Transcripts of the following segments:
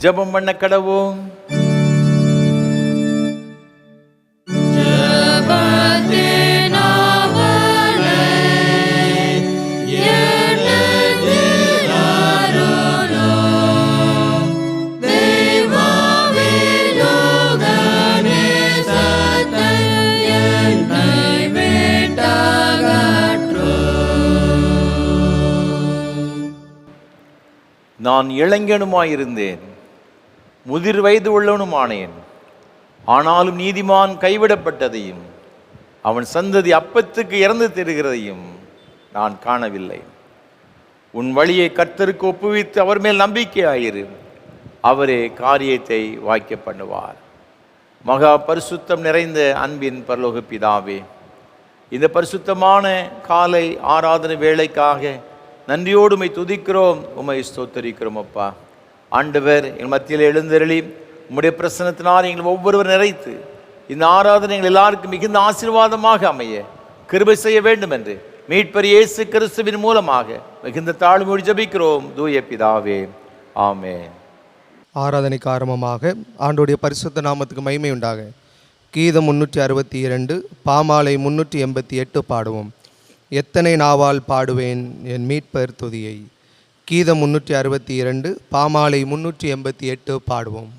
ஜெபம் பண்ண கடவோம். நான் இளைஞனுமாயிருந்தேன், முதிர் வயது உள்ளவனுமானேன். ஆனாலும் நீதிமான் கைவிடப்பட்டதையும் அவன் சந்ததி அப்பத்துக்கு இறந்து திரிகிறதையும் நான் காணவில்லை. உன் வழியை கர்த்தருக்கு ஒப்புவித்து அவர் மேல் நம்பிக்கையாயிரு, அவரே காரியத்தை வாய்க்க பண்ணுவார். மகா பரிசுத்தம் நிறைந்த அன்பின் பரலோக பிதாவே, இந்த பரிசுத்தமான காலை ஆராதனை வேளைக்காக நன்றியோடு உம்மை துதிக்கிறோம், உம்மை ஸ்தோத்தரிக்கிறோம். அப்பா ஆண்டவர், எங்கள் மத்தியில் எழுந்தருளி உம்முடைய பிரசன்னத்தினால் எங்கள் ஒவ்வொருவர் நிறைத்து இந்த ஆராதனை எங்கள் எல்லாருக்கும் மிகுந்த ஆசீர்வாதமாக அமைய கிருபை செய்ய வேண்டும் என்று மீட்பர் இயேசு கிறிஸ்துவின் மூலமாக மிகுந்த தாழ்மையோடு ஜெபிக்கிறோம் தூய பிதாவே, ஆமென். ஆராதனைக்கு ஆரம்பமாக ஆண்டோடைய பரிசுத்த நாமத்துக்கு மகிமை உண்டாக கீதம் 362 பாமாலை 388 பாடுவோம். எத்தனை நாவால் பாடுவேன் என் மீட்பர் துதியை. கீதம் 362 பாமாலை 388 பாடுவோம்.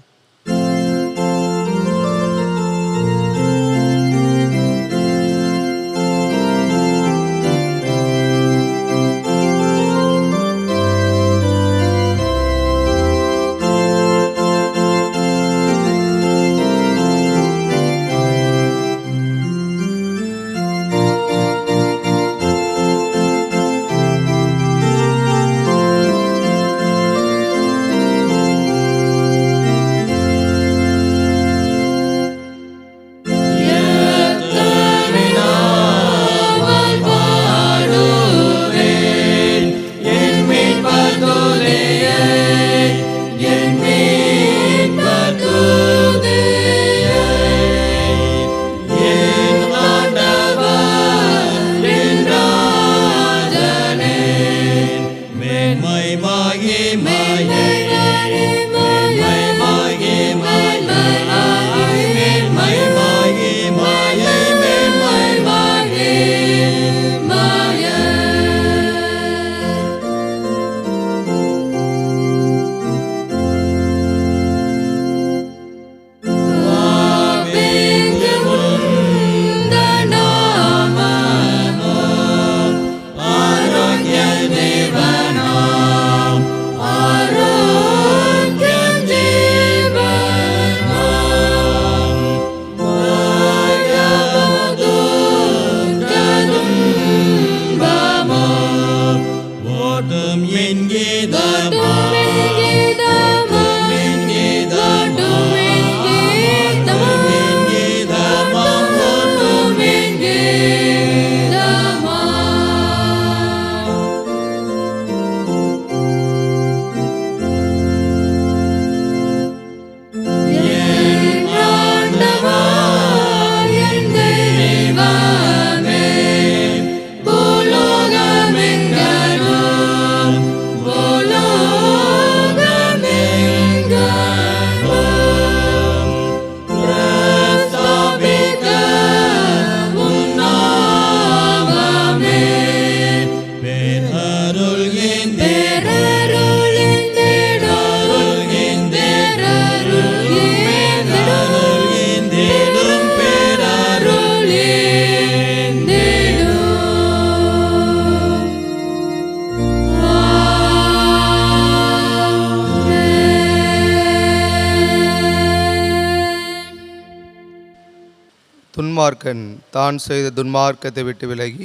துன்மார்க்கன் தான் செய்த துன்மார்க்கத்தை விட்டு விலகி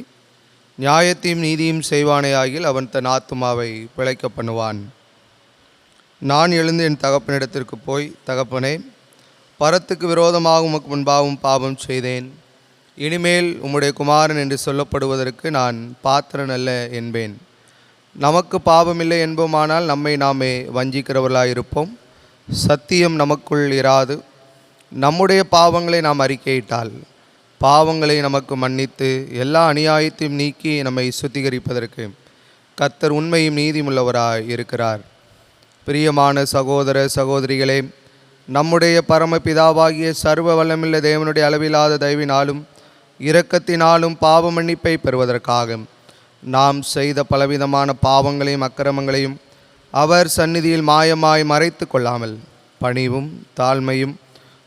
நியாயத்தையும் நீதியும் செய்வானேயாகில் அவன் தன் ஆத்துமாவை பிழைக்க பண்ணுவான். நான் எழுந்து என் தகப்பனிடத்திற்கு போய், தகப்பனே, பரத்துக்கு விரோதமாக உமக்கு முன்பாகவும் பாவம் செய்தேன், இனிமேல் உம்முடைய குமாரன் என்று சொல்லப்படுவதற்கு நான் பாத்திரன் அல்ல என்பேன். நமக்கு பாவமில்லை என்போமானால் நம்மை நாமே வஞ்சிக்கிறவர்களாயிருப்போம். சத்தியம் நமக்குள் இராது. நம்முடைய பாவங்களை நாம் அறிக்கையிட்டால் பாவங்களை நமக்கு மன்னித்து எல்லா அநியாயத்தையும் நீக்கி நம்மை சுத்திகரிப்பதற்கு கர்த்தர் உண்மையும் நீதியுள்ளவராய் இருக்கிறார். பிரியமான சகோதர சகோதரிகளே, நம்முடைய பரமபிதாவாகிய சர்வ வல்லமுள்ள தேவனுடைய அளவில்லாத தயவினாலும் இரக்கத்தினாலும் பாவ மன்னிப்பை பெறுவதற்காக நாம் செய்த பலவிதமான பாவங்களையும் அக்கிரமங்களையும் அவர் சந்நிதியில் மாயமாய் மறைத்து கொள்ளாமல் பணிவும் தாழ்மையும்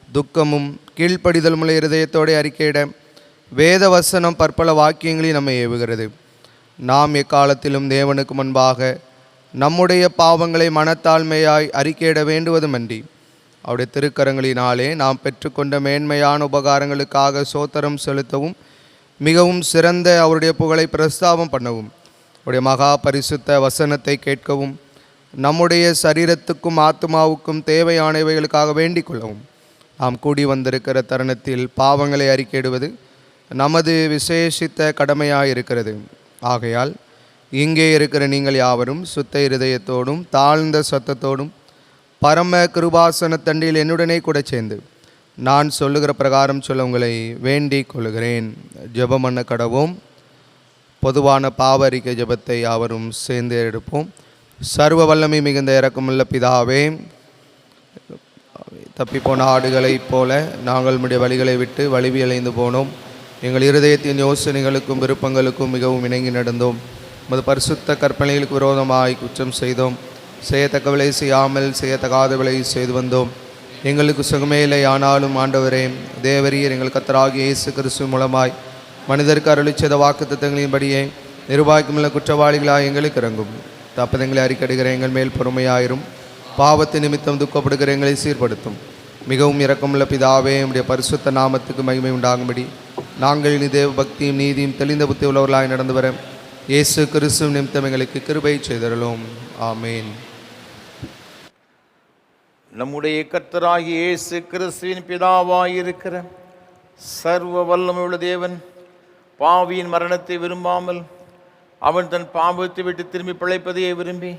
துக்கமும் கீழ்ப்படிதலுமுள்ள இருதயத்தோடு அறிக்கையிட வேத வசனம் பற்பல வாக்கியங்களில் நம்மை ஏவுகிறது. நாம் எக்காலத்திலும் தேவனுக்கு முன்பாக நம்முடைய பாவங்களை மனத்தாழ்மையாய் அறிக்கையிட வேண்டுவதுமன்றி அவருடைய திருக்கரங்களினாலே நாம் பெற்றுக்கொண்ட மேன்மையான உபகாரங்களுக்காக சோத்திரம் செலுத்தவும் மிகவும் சிறந்த அவருடைய புகழை பிரஸ்தாபம் பண்ணவும் அவருடைய மகா பரிசுத்த வசனத்தை கேட்கவும் நம்முடைய சரீரத்துக்கும் ஆத்மாவுக்கும் தேவையானவைகளுக்காக வேண்டிக் கொள்ளவும் நாம் கூடி வந்திருக்கிற தருணத்தில் பாவங்களை அறிக்கையிடுவது நமது விசேஷித்த கடமையாக இருக்கிறது. ஆகையால் இங்கே இருக்கிற நீங்கள் யாவரும் சுத்த இருதயத்தோடும் தாழ்ந்த சத்தத்தோடும் பரம கிருபாசன தண்டில் என்னுடனே கூட சேர்ந்து நான் சொல்லுகிற பிரகாரம் சொல்ல உங்களை வேண்டிக் கொள்கிறேன். ஜெபம் பண்ண கடவோம். பொதுவான பாவ அறிக்கை ஜெபத்தை யாவரும் சேர்ந்து எடுப்போம். சர்வ வல்லமை மிகுந்த இரக்கமுள்ள பிதாவே, தப்பிப்போன ஆடுகளைப் போல நாங்கள் நம்முடைய வழிகளை விட்டு வலிவியலைந்து போனோம். எங்கள் இருதயத்தின் யோசனைகளுக்கும் விருப்பங்களுக்கும் மிகவும் இணங்கி நடந்தோம். மது பரிசுத்த கற்பனைகளுக்கு விரோதமாய் குற்றம் செய்தோம். செய்யத்தக்கவளை செய்யாமல் செய்யத்தகாதவளை செய்து வந்தோம். எங்களுக்கு சுகமே இல்லை. ஆனாலும் ஆண்டவரே தேவரீர் எங்கள் கர்த்தராகிய இயேசு கிறிஸ்து மூலமாய் மனிதருக்கு அருளிச் செய்த வாக்குத்தத்தங்களின்படியே நிர்வாகிக்குமுள்ள குற்றவாளிகளாக எங்களுக்கு இறங்கும். தப்பதங்களை அறிக்கடுகிற எங்கள் மேல் பொறுமையாயிரும். பாவத்து நிமித்தம் துக்கப்படுகிற எங்களை சீர்படுத்தும். மிகவும் இரக்கமுள்ள பிதாவே, நம்முடைய பரிசுத்த நாமத்துக்கு மகிமை உண்டாகும்படி நாங்கள் இனி தேவ பக்தியும் நீதியும் தெளிந்த புத்தி உள்ளவர்களாய் நடந்து வர இயேசு கிறிஸ்து நிமித்தம் எங்களுக்கு கிருபை செய்தருளும். ஆமேன். நம்முடைய கர்த்தராகிய இயேசு கிறிஸ்துவின் பிதாவாயிருக்கிற சர்வ வல்லமையுள்ள தேவன் பாவியின் மரணத்தை விரும்பாமல் அவன் தன் பாவத்தை விட்டு திரும்பி பிழைப்பதையே விரும்பி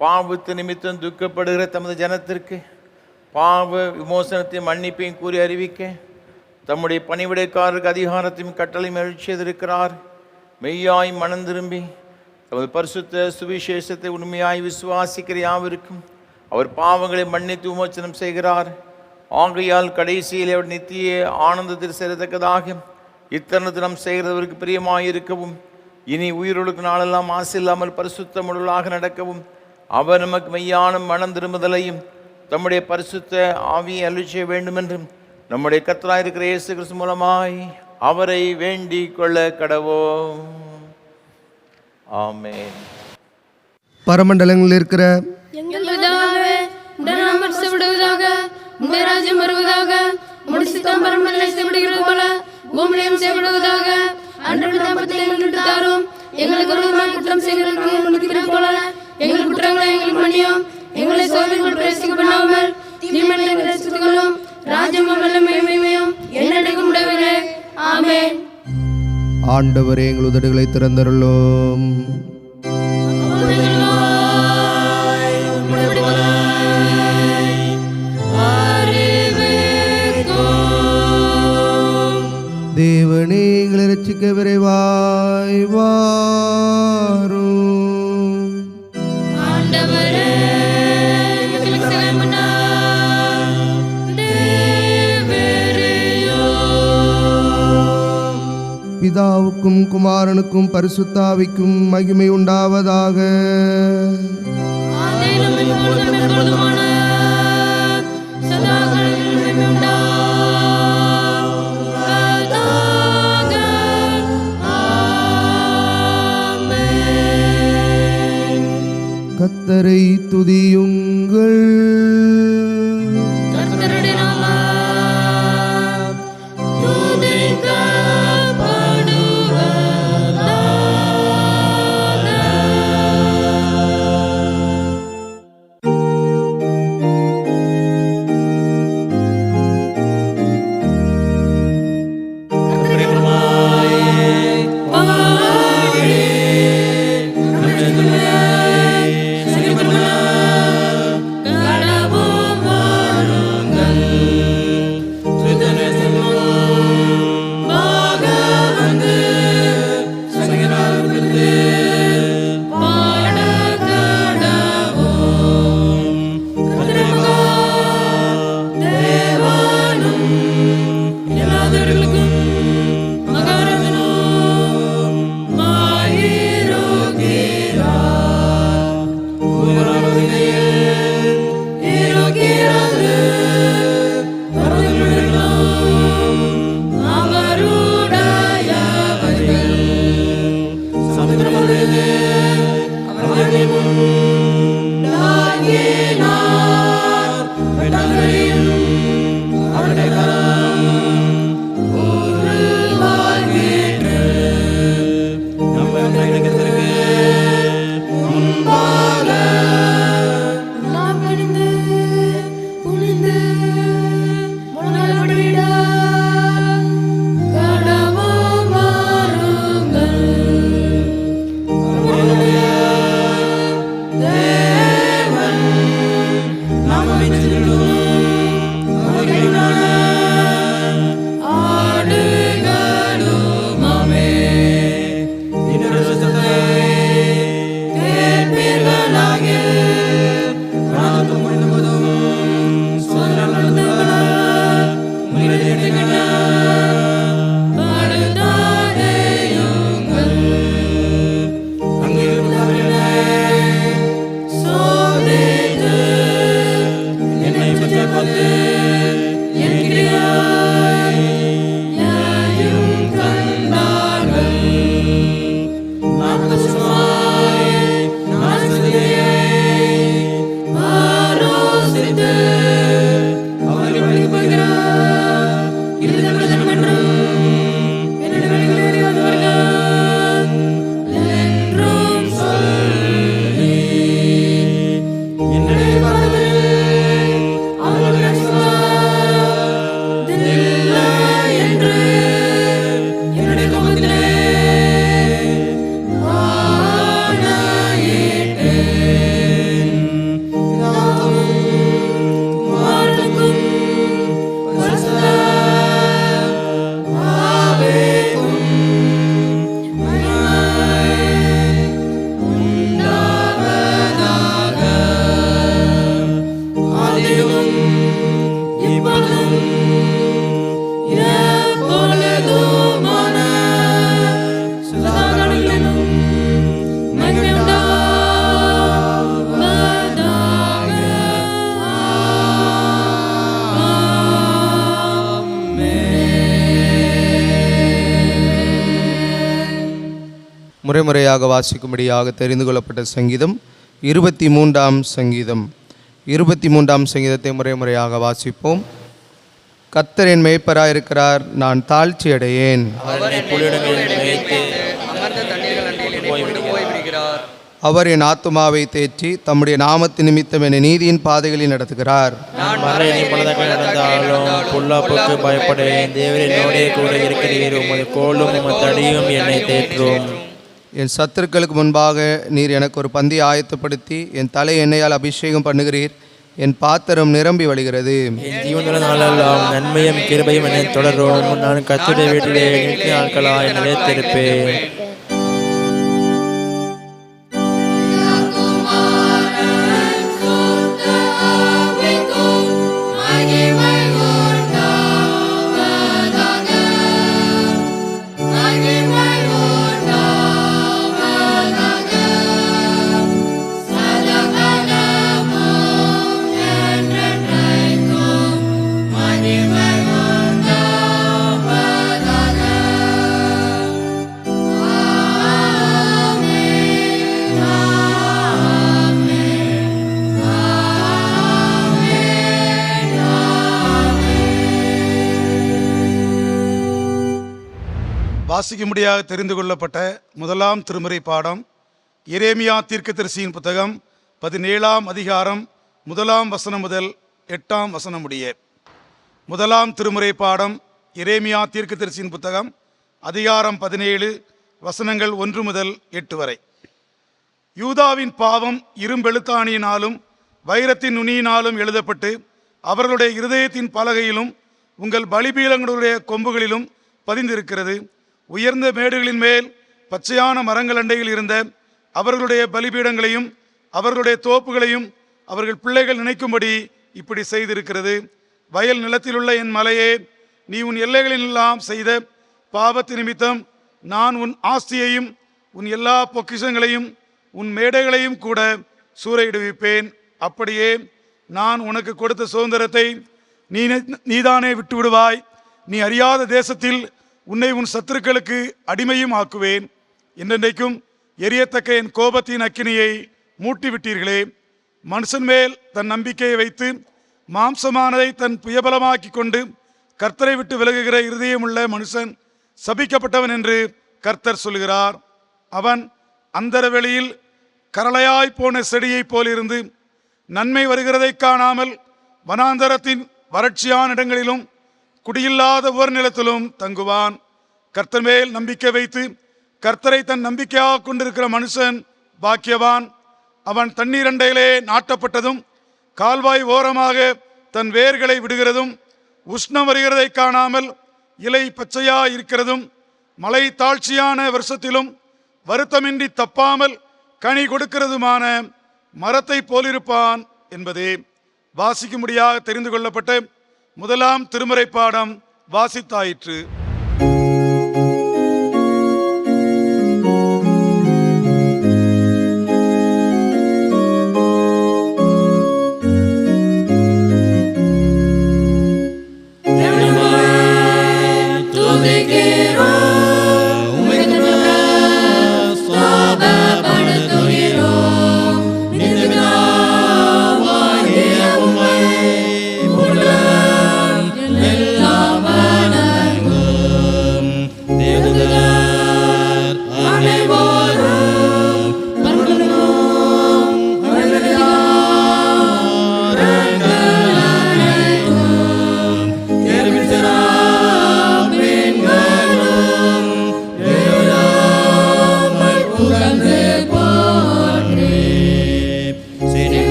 பாவத்து நிமித்தம் துக்கப்படுகிற தமது ஜனத்திற்கு பாவ விமோசனத்தை மன்னிப்பையும் கூறி அறிவிக்க தம்முடைய பணிவிடைக்காரருக்கு அதிகாரத்தையும் கட்டளையும் எழுச்சியதிருக்கிறார். மெய்யாய் மனம் திரும்பி தமது பரிசுத்த சுவிசேஷத்தை உண்மையாய் விசுவாசிக்கிற யாவருக்கும் அவர் பாவங்களை மன்னித்து விமோசனம் செய்கிறார். ஆகையால் கடைசியில் அவர் நித்திய ஆனந்தத்தில் சேரத்தக்கதாக இத்தருணத்தில் நாம் செய்கிறவருக்கு பிரியமாயிருக்கவும் இனி உயிரோளுக்கு நாளெல்லாம் ஆசை இல்லாமல் பரிசுத்தமுள்ளவர்களாக நடக்கவும் அவர் நமக்கு மெய்யான மனம் திரும்புதலையும் தம்முடைய பரிசுத்த ஆவியை அருளச் செய்ய வேண்டுமென்றும் நம்முடைய கர்த்தராயிருக்கிற இயேசு கிறிஸ்து மூலமாய் அவரை வேண்டிக் கொள்ள கடவோம். ஆமென். பரமண்டலங்களில் இருக்கிற எங்கள் பிதாவே, உம்முடைய நாமம் பரிசுத்தப்படுவதாக, உம்முடைய ராஜ்யம் வருவதாக, உம்முடைய சித்தம் பரமண்டலங்களில் செய்யப்படுகிறது போல பூமியிலும் செய்யப்படுவதாக. அன்றாட அப்பத்தை எங்களுக்கு தாரும். எங்களுக்கு விரோதமாக குற்றம் செய்கிறவர்களுக்கு மன்னிக்கிறது போல எங்கள் குற்றங்களை எங்களுக்கு மன்னியும். எங்களை சோதனைக்குள் பிரவேசிக்க பண்ணாமல் தீமையை ரட்சித்துக் கொள்ளும். ராஜ்யமும் வல்லமையும் மகிமையும் என்னைக்கும் உடையவரே. ஆமென். ஆண்டவரே, எங்கள் உதடுகளை திறந்தருளும். தேவனே, எங்களை ரட்சிக்க விரைவாய் வாரும். ஆண்டவரே, எங்களுக்கு சகாயம் பிதாவுக்கும் குமாரனுக்கும் பரிசுத்தாவிக்கும் மகிமை உண்டாவதாக. கர்த்தரை துதியுங்கள். கடவுள் வாருங்கள். முறைமுறையாக வாசிக்கும்படியாக தெரிந்து கொள்ளப்பட்ட சங்கீதம் 23ஆம் சங்கீதம். 23ஆம் சங்கீதத்தை முறைமுறையாக வாசிப்போம். கர்த்தர் என் மேய்ப்பராயிருக்கிறார், நான் தாழ்ச்சி அடையேன். அவர் என் ஆத்துமாவை தேற்றி தம்முடைய நாமத்து நிமித்தம் என்னை நீதியின் பாதைகளில் நடத்துகிறார். பொல்லாப்புக்கு பயப்படேன், தேவரே என்னோடே கூட இருக்கிறீர், உமது கோலும் உமது தடியும் என்னை தேற்றும். என் சத்துருக்களுக்கு முன்பாக நீர் எனக்கு ஒரு பந்தி ஆயத்தப்படுத்தி என் தலை எண்ணெயால் அபிஷேகம் பண்ணுகிறீர். என் பாத்திரம் நிரம்பி வழிகிறது. என் ஜீவனுள்ள நாளெல்லாம் நன்மையும் கிருபையும் என்னை தொடரும். நான் கர்த்தருடைய வீட்டிலே நீண்ட நாட்களாய் நிலைத்திருப்பேன். வாசிக்கும்படியாக தெரிந்து கொள்ளப்பட்ட முதலாம் திருமுறை பாடம் எரேமியா தீர்க்கதரிசியின் புத்தகம் 17ஆம் அதிகாரம் 1ஆம் வசனம் முதல் 8ஆம் வசனம் முடிய. முதலாம் திருமுறை பாடம் எரேமியா தீர்க்கதரிசியின் புத்தகம் அதிகாரம் 17 வசனங்கள் 1 முதல் 8 வரை. யூதாவின் பாவம் இரும்பெழுத்தாணியினாலும் வைரத்தின் நுனியினாலும் எழுதப்பட்டு அவர்களுடைய இருதயத்தின் பலகையிலும் உங்கள் பலிபீடங்களுடைய கொம்புகளிலும் பதிந்திருக்கிறது. உயர்ந்த மேடுகளின் மேல் பச்சையான மரங்கள் அண்டையில் இருந்த அவர்களுடைய பலிபீடங்களையும் அவர்களுடைய தோப்புகளையும் அவர்கள் பிள்ளைகள் நினைக்கும்படி இப்படி செய்திருக்கிறது. வயல் நிலத்திலுள்ள என் மலையே, நீ உன் எல்லைகளிலெல்லாம் செய்த பாவத்து நிமித்தம் நான் உன் ஆஸ்தியையும் உன் எல்லா பொக்கிஷங்களையும் உன் மேடைகளையும் கூட சூறையிடுவிப்பேன். அப்படியே நான் உனக்கு கொடுத்த சுதந்திரத்தை நீதானே விட்டு விடுவாய். நீ அறியாத தேசத்தில் உன்னை உன் சத்துருக்களுக்கு அடிமையும் ஆக்குவேன். என்றென்றைக்கும் எரியத்தக்க என் கோபத்தின் அக்கினியை மூட்டிவிட்டீர்களே. மனுஷன் மேல் தன் நம்பிக்கையை வைத்து மாம்சமானதை தன் புயபலமாக்கி கொண்டு கர்த்தரை விட்டு விலகுகிற இருதயமுள்ள மனுஷன் சபிக்கப்பட்டவன் என்று கர்த்தர் சொல்கிறார். அவன் அந்தரவெளியில் கரளையாய் போன செடியைப் போலிருந்து நன்மை வருகிறதை காணாமல் வனாந்தரத்தின் வறட்சியான இடங்களிலும் குடியில்லாத ஒரு நிலத்திலும் தங்குவான். கர்த்தர் மேல் நம்பிக்கை வைத்து கர்த்தரை தன் நம்பிக்கையாக கொண்டிருக்கிற மனுஷன் பாக்கியவான். அவன் தண்ணீர் அண்டையிலே நாட்டப்பட்டதும் கால்வாய் ஓரமாக தன் வேர்களை விடுகிறதும் உஷ்ணம் வருகிறதை காணாமல் இலை பச்சையா இருக்கிறதும் மலை தாழ்ச்சியான வருஷத்திலும் வருத்தமின்றி தப்பாமல் கனி கொடுக்கிறதுமான மரத்தை போலிருப்பான் என்பதே. வாசிக்கும்படியாக தெரிந்து கொள்ளப்பட்ட முதலாம் திருமுறை பாடம் வாசித்தாயிற்று.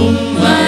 Umma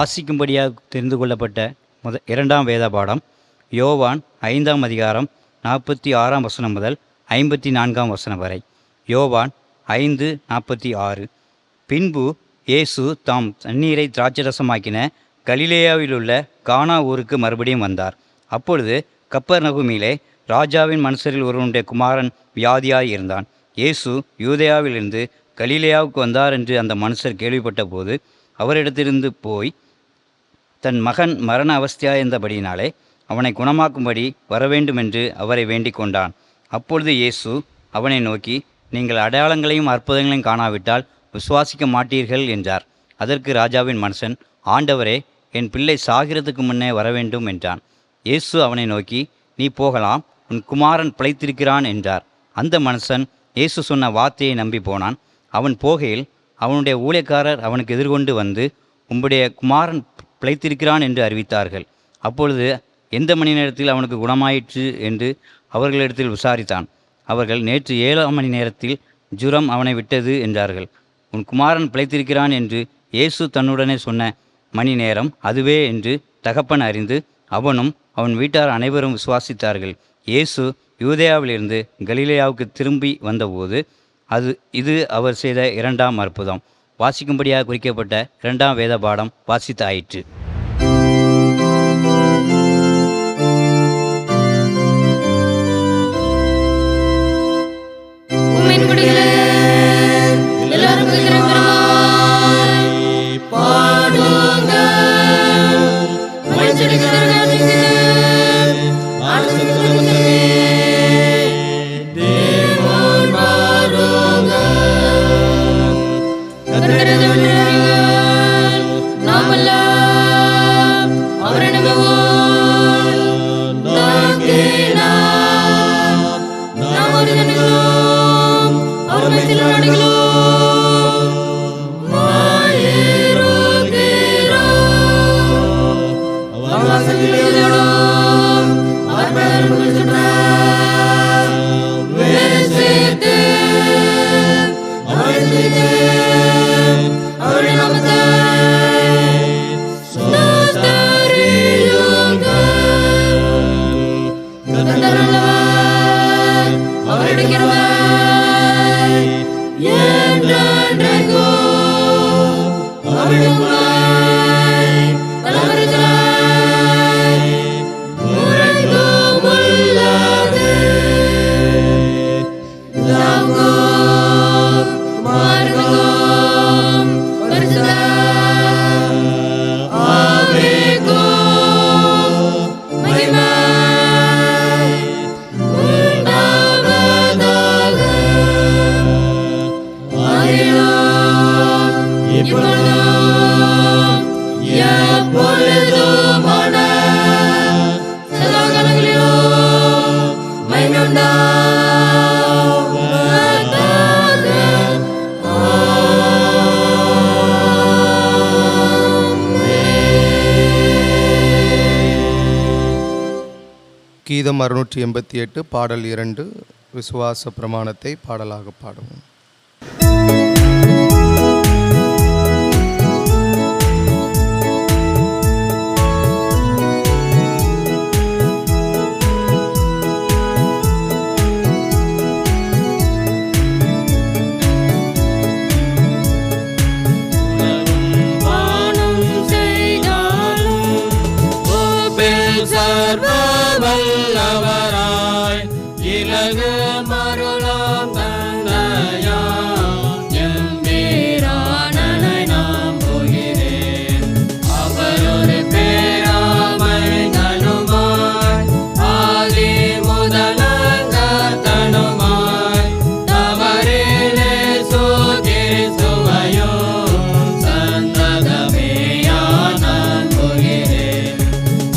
வாசிக்கும்படியாக தெரிந்து கொள்ளப்பட்ட இரண்டாம் வேத பாடம் யோவான் 5ஆம் அதிகாரம் 46ஆம் வசனம் முதல் 54ஆம் வசனம் வரை. யோவான் 5:46. பின்பு இயேசு தாம் தண்ணீரை திராட்சரசமாக்கின கலிலேயாவிலுள்ள கானா ஊருக்கு மறுபடியும் வந்தார். அப்பொழுது கப்பர்நகூமிலே ராஜாவின் மனுஷரில் ஒருவனுடைய குமாரன் வியாதியாய் இருந்தான். இயேசு யூதேயாவிலிருந்து கலிலேயாவுக்கு வந்தார் என்று அந்த மனுஷர் கேள்விப்பட்ட போது அவரிடத்திலிருந்து போய் தன் மகன் மரண அவஸ்தையாயிருந்தபடியினாலே அவனை குணமாக்கும்படி வரவேண்டுமென்று அவரை வேண்டிக் கொண்டான். அப்பொழுது இயேசு அவனை நோக்கி, நீங்கள் அடையாளங்களையும் அற்புதங்களையும் காணாவிட்டால் விசுவாசிக்க மாட்டீர்கள் என்றார். அதற்கு ராஜாவின் மனுஷன், ஆண்டவரே, என் பிள்ளை சாகிறதுக்கு முன்னே வரவேண்டும் என்றான். இயேசு அவனை நோக்கி, நீ போகலாம், உன் குமாரன் பிழைத்திருக்கிறான் என்றார். அந்த மனுஷன் இயேசு சொன்ன வார்த்தையை நம்பி போனான். அவன் போகையில் அவனுடைய ஊழியக்காரர் அவனுக்கு எதிர்கொண்டு வந்து, உம்முடைய குமாரன் பிழைத்திருக்கிறான் என்று அறிவித்தார்கள். அப்பொழுது எந்த மணி நேரத்தில் அவனுக்கு குணமாயிற்று என்று அவர்களிடத்தில் விசாரித்தான். அவர்கள், நேற்று 7ஆம் மணி நேரத்தில் ஜுரம் அவனை விட்டது என்றார்கள். உன் குமாரன் பிழைத்திருக்கிறான் என்று இயேசு தன்னுடனே சொன்ன மணி நேரம் அதுவே என்று தகப்பன் அறிந்து அவனும் அவன் வீட்டார் அனைவரும் விசுவாசித்தார்கள். இயேசு யூதேயாவிலிருந்து கலிலேயாவுக்கு திரும்பி வந்தபோது இது அவர் செய்த இரண்டாம் அற்புதம். வாசிக்கும்படியாக குறிக்கப்பட்ட இரண்டாம் வேத பாடம் வாசித்தாயிற்று. கீதம் 688 பாடல் 2 விசுவாச பிரமாணத்தை பாடலாக பாடுவோம்.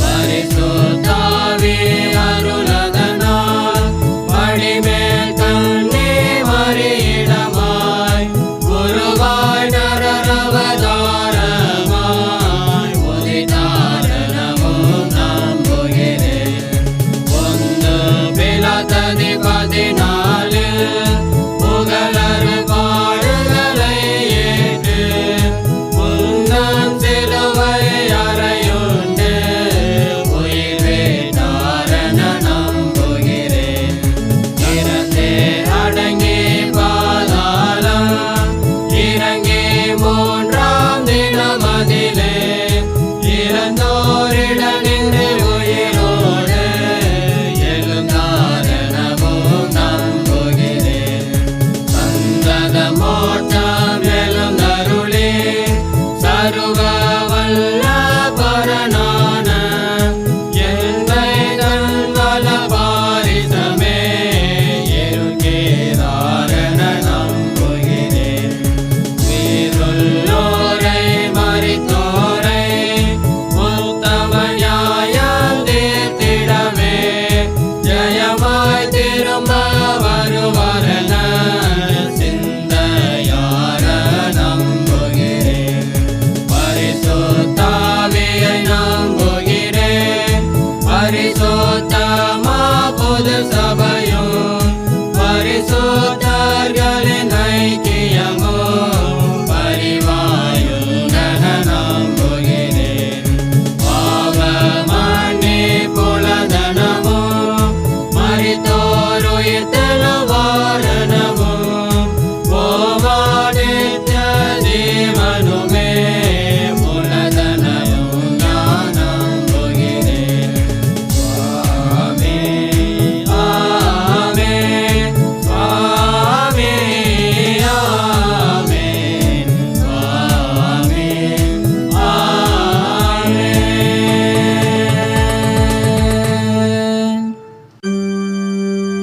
பரிசுத்தாவி அருளதனால் வழிமே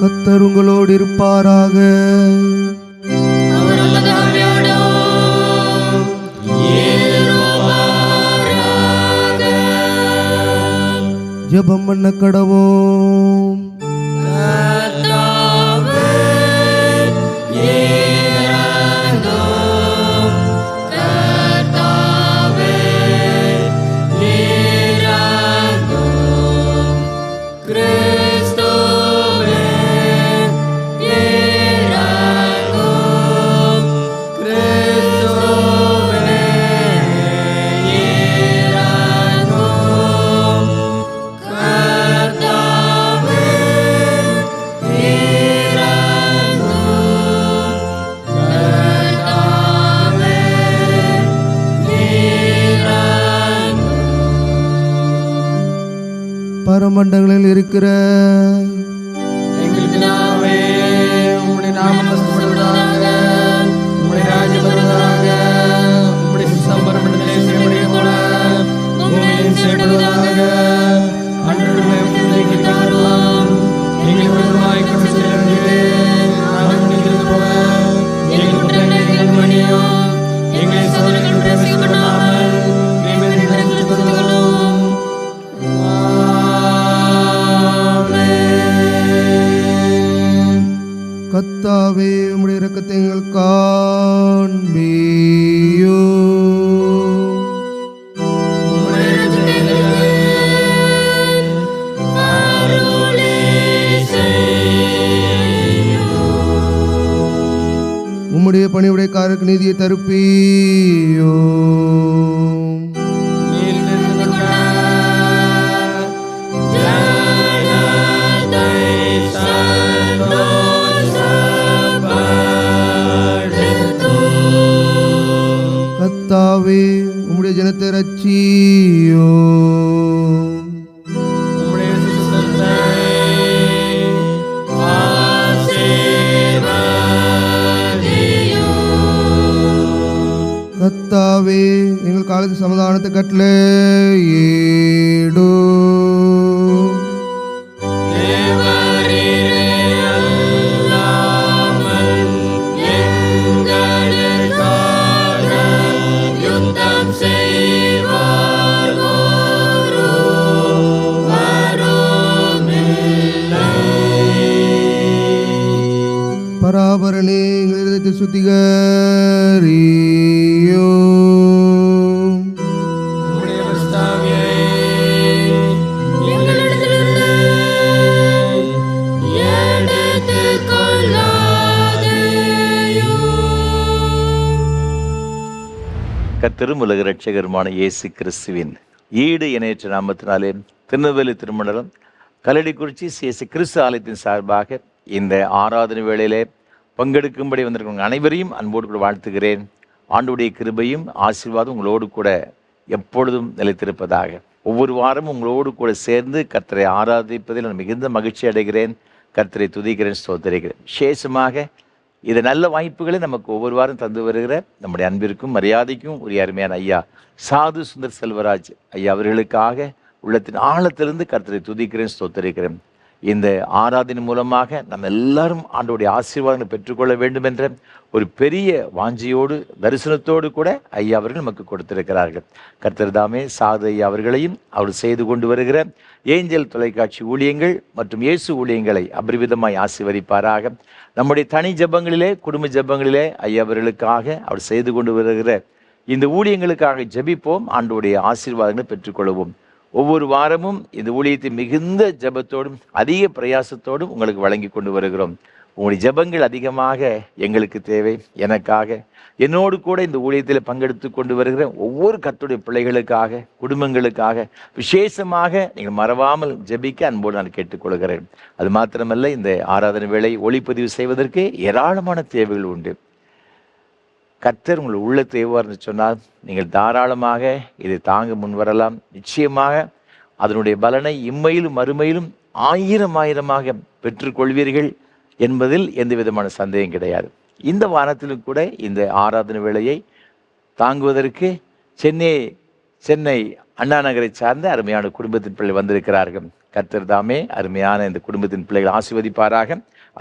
கர்த்தர் உங்களோடு இருப்பாராக. அவர் உமது ஆவியோடும் இருப்பாராக. ஜெபம் பண்ண கடவோம். கர்த்தாவே இரங்கும். கர்த்தாவே இரங்கும். கிறிஸ்துவே இரங்கும். கிறிஸ்துவே இரங்கும். கர்த்தாவே இரங்கும். கர்த்தாவே இரங்கும். பரமண்டங்களில் இருக்கிற எங்கள் பிதாவே, உம்முடைய நாமம் மகிமைப்படுவதாக, உம்முடைய ராஜ்யம் வருவதாக, உம்முடைய சித்தம் பரமண்டலத்திலே செய்யப்படுவது போல பூமியிலும் செய்யப்படுவதாக. அன்றாட எங்களுக்கு தாரும், எங்கள் விரோதமாய் குற்றம் செய்தவர்களே, நாங்கள் மன்னிக்கிறது போல எங்கள் குற்றங்களை மன்னியும். எங்களை சோதனையில் பிரவேசிக்கப்படாமல் தீமையை விலக்கிக் கொள்ளும். கர்த்தாவே உம்முடைய இரக்கத்தை எங்கள் காண்பியோ. உம்முடைய இரட்சகர்களுக்கு அருளி செய்யும். உம்முடைய பணிவுடைக்காரருக்கு நீதியை தருப்பியோ. நீர் தெரிந்து கொண்ட ஜனத்தை சந்தோஷப்படுத்தும். கர்த்தாவே உம்முடைய ஜனத்தை ரட்சியோ. உம்முடைய சித்தத்தை ஆசீர்வதியும். கர்த்தாவே எங்கள் காலத்து சமாதானத்தை கட்டளையிடோ. தேவரீரே அல்லாமல் எங்களுக்காக யுத்தம் செய்வார் ஒருவருமில்லை. பராபரனே எங்கள் இதயத்தை சுத்திகரியோ. உம்முடைய பிரஸ்தாவியை எங்களிடத்திலிருந்து எடுத்துக் கொள்ளாதேயும். கர்த்தரும் உலக இரட்சகருமான இயேசு கிறிஸ்துவின் ஈடு இணையற்ற நாமத்தினாலே திருநெல்வேலி திருமண்டலம் கல்லடிக்குறிச்சி சிஎஸ்சி கிறிஸ்து ஆலயத்தின் சார்பாக இந்த ஆராதனை வேளையிலே பங்கெடுக்கும்படி வந்திருக்கிற அனைவரையும் அன்போடு கூட வாழ்த்துகிறேன். ஆண்டுடைய கிருபையும் ஆசீர்வாதம் உங்களோடு கூட எப்பொழுதும் நிலைத்திருப்பதாக. ஒவ்வொரு வாரமும் உங்களோடு கூட சேர்ந்து கர்த்தரை ஆராதிப்பதில் நான் மிகுந்த மகிழ்ச்சி அடைகிறேன். கர்த்தரை துதிக்கிறேன், ஸ்தோத்திரிக்கிறேன். விசேஷமாக இது நல்ல வாய்ப்புகளை நமக்கு ஒவ்வொரு வாரம் தந்து வருகிற நம்முடைய அன்பிற்கும் மரியாதைக்கும் உரிய அருமையான ஐயா சாது சுந்தர் செல்வராஜ் ஐயா அவர்களுக்காக உள்ளத்தின் ஆழத்திலிருந்து கர்த்தரை துதிக்கிறேன், ஸ்தோத்திரிக்கிறேன். இந்த ஆராதனை மூலமாக நம்ம எல்லாரும் ஆண்டோடைய ஆசீர்வாதங்களை பெற்றுக்கொள்ள வேண்டும் என்ற ஒரு பெரிய வாஞ்சியோடு தரிசனத்தோடு கூட ஐயா அவர்கள் நமக்கு கொடுத்திருக்கிறார்கள். கர்த்தர் தாமே சாது ஐயா அவர்களையும் அவர் செய்து கொண்டு வருகிற ஏஞ்சல் தொலைக்காட்சி ஊழியங்கள் மற்றும் இயேசு ஊழியங்களை அபரிவிதமாய் ஆசீர்வதிப்பாராக. நம்முடைய தனி ஜெபங்களிலே, குடும்ப ஜெபங்களிலே ஐயா அவர்களுக்காக அவர் செய்து கொண்டு வருகிற இந்த ஊழியங்களுக்காக ஜெபிப்போம், ஆண்டோடைய ஆசீர்வாதங்களை பெற்றுக்கொள்வோம். ஒவ்வொரு வாரமும் இந்த ஊழியத்தை மிகுந்த ஜெபத்தோடும் அதிக பிரயாசத்தோடும் உங்களுக்கு வழங்கி கொண்டு வருகிறோம். உங்களுடைய ஜெபங்கள் அதிகமாக எங்களுக்கு தேவை. எனக்காக, என்னோடு கூட இந்த ஊழியத்தில் பங்கெடுத்து கொண்டு வருகிற ஒவ்வொரு கர்த்தருடைய பிள்ளைகளுக்காக, குடும்பங்களுக்காக விசேஷமாக நீங்கள் மறவாமல் ஜெபிக்க அன்போடு நான் கேட்டுக்கொள்கிறேன். அது மாத்திரமல்ல, இந்த ஆராதனை வேளை ஒளிப்பதிவு செய்வதற்கு ஏராளமான தேவைகள் உண்டு. கர்த்தர் உங்கள் உள்ளத்தை எவ்வாறு சொன்னால் நீங்கள் தாராளமாக இதை தாங்க முன்வரலாம். நிச்சயமாக அதனுடைய பலனை இம்மையிலும் மறுமையிலும் ஆயிரமாக பெற்றுக்கொள்வீர்கள் என்பதில் எந்த விதமான சந்தேகம் கிடையாது. இந்த வாரத்திலும் கூட இந்த ஆராதனை வேளையை தாங்குவதற்கு சென்னை அண்ணா நகரை சார்ந்த அருமையான குடும்பத்தின் பிள்ளை வந்திருக்கிறார்கள். கர்த்தர் தாமே அருமையான இந்த குடும்பத்தின் பிள்ளைகள் ஆசீர்வதிப்பாராக.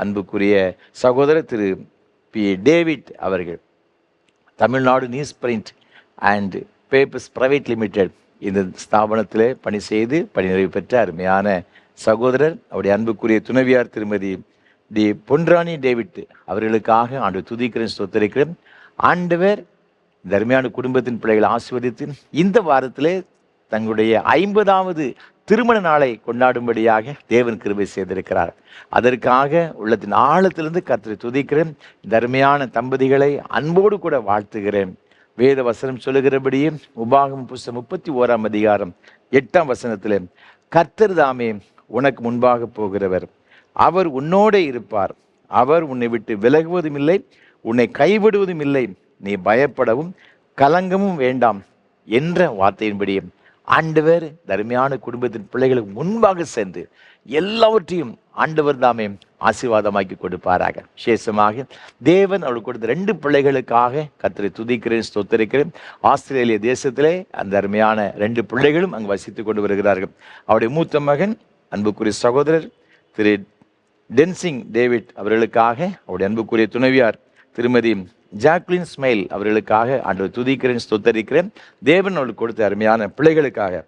அன்புக்குரிய சகோதரர் திரு பி டேவிட் அவர்கள் Tamil Nadu news print and papers private limited இந்த ஸ்தாபனத்தில் பணி செய்து பணி நிறைவு பெற்ற அருமையான சகோதரர், அவருடைய அன்புக்குரிய துணைவியார் திருமதி டி பொன்ராணி டேவிட் அவர்களுக்காக ஆண்டவர் துதிக்கிறேன், ஸ்தோத்திரிக்கிறேன். ஆண்டவர் இந்த அருமையான குடும்பத்தின் பிள்ளைகளை ஆசீர்வதித்து இந்த வாரத்திலே தங்களுடைய 50வது திருமண நாளை கொண்டாடும்படியாக தேவன் கிருபை செய்திருக்கிறார். அதற்காக உள்ளத்தின் ஆழத்திலிருந்து கர்த்தரை துதிக்கிறேன். இந்த அருமையான தம்பதிகளை அன்போடு கூட வாழ்த்துகிறேன். வேத வசனம் சொல்லுகிறபடியே உபாகமம் புஸ்தகம் 31ஆம் அதிகாரம் 8ஆம் வசனத்திலே, கர்த்தர் தாமே உனக்கு முன்பாக போகிறவர், அவர் உன்னோடே இருப்பார், அவர் உன்னை விட்டு விலகுவதும் இல்லை, உன்னை கைவிடுவதும் இல்லை, நீ பயப்படவும் கலங்கமும் வேண்டாம் என்ற வார்த்தையின்படியே ஆண்டவர் தர்மையான குடும்பத்தின் பிள்ளைகளுக்கு முன்பாக சென்று எல்லாவற்றையும் ஆண்டவர் தாமே ஆசீர்வாதமாக்கி கொடுப்பாராக. விசேஷமாக தேவன் அவளுக்கு கொடுத்த 2 பிள்ளைகளுக்காக கர்த்தரை துதிக்கிறேன், ஸ்தோத்திரிக்கிறேன். ஆஸ்திரேலிய தேசத்திலே அந்த அருமையான 2 பிள்ளைகளும் அங்கு வசித்து கொண்டு வருகிறார்கள். அவருடைய மூத்த மகன் அன்புக்குரிய சகோதரர் திரு டென்சிங் டேவிட் அவர்களுக்காக, அவருடைய அன்புக்குரிய துணைவியார் திருமதி ஜாக்லின் ஸ்மைல் அவர்களுக்காக ஆண்டவர் துதிக்கிறேன், ஸ்தோத்தரிக்கிறேன். தேவன் அவர்களுக்கு கொடுத்த அருமையான பிள்ளைகளுக்காக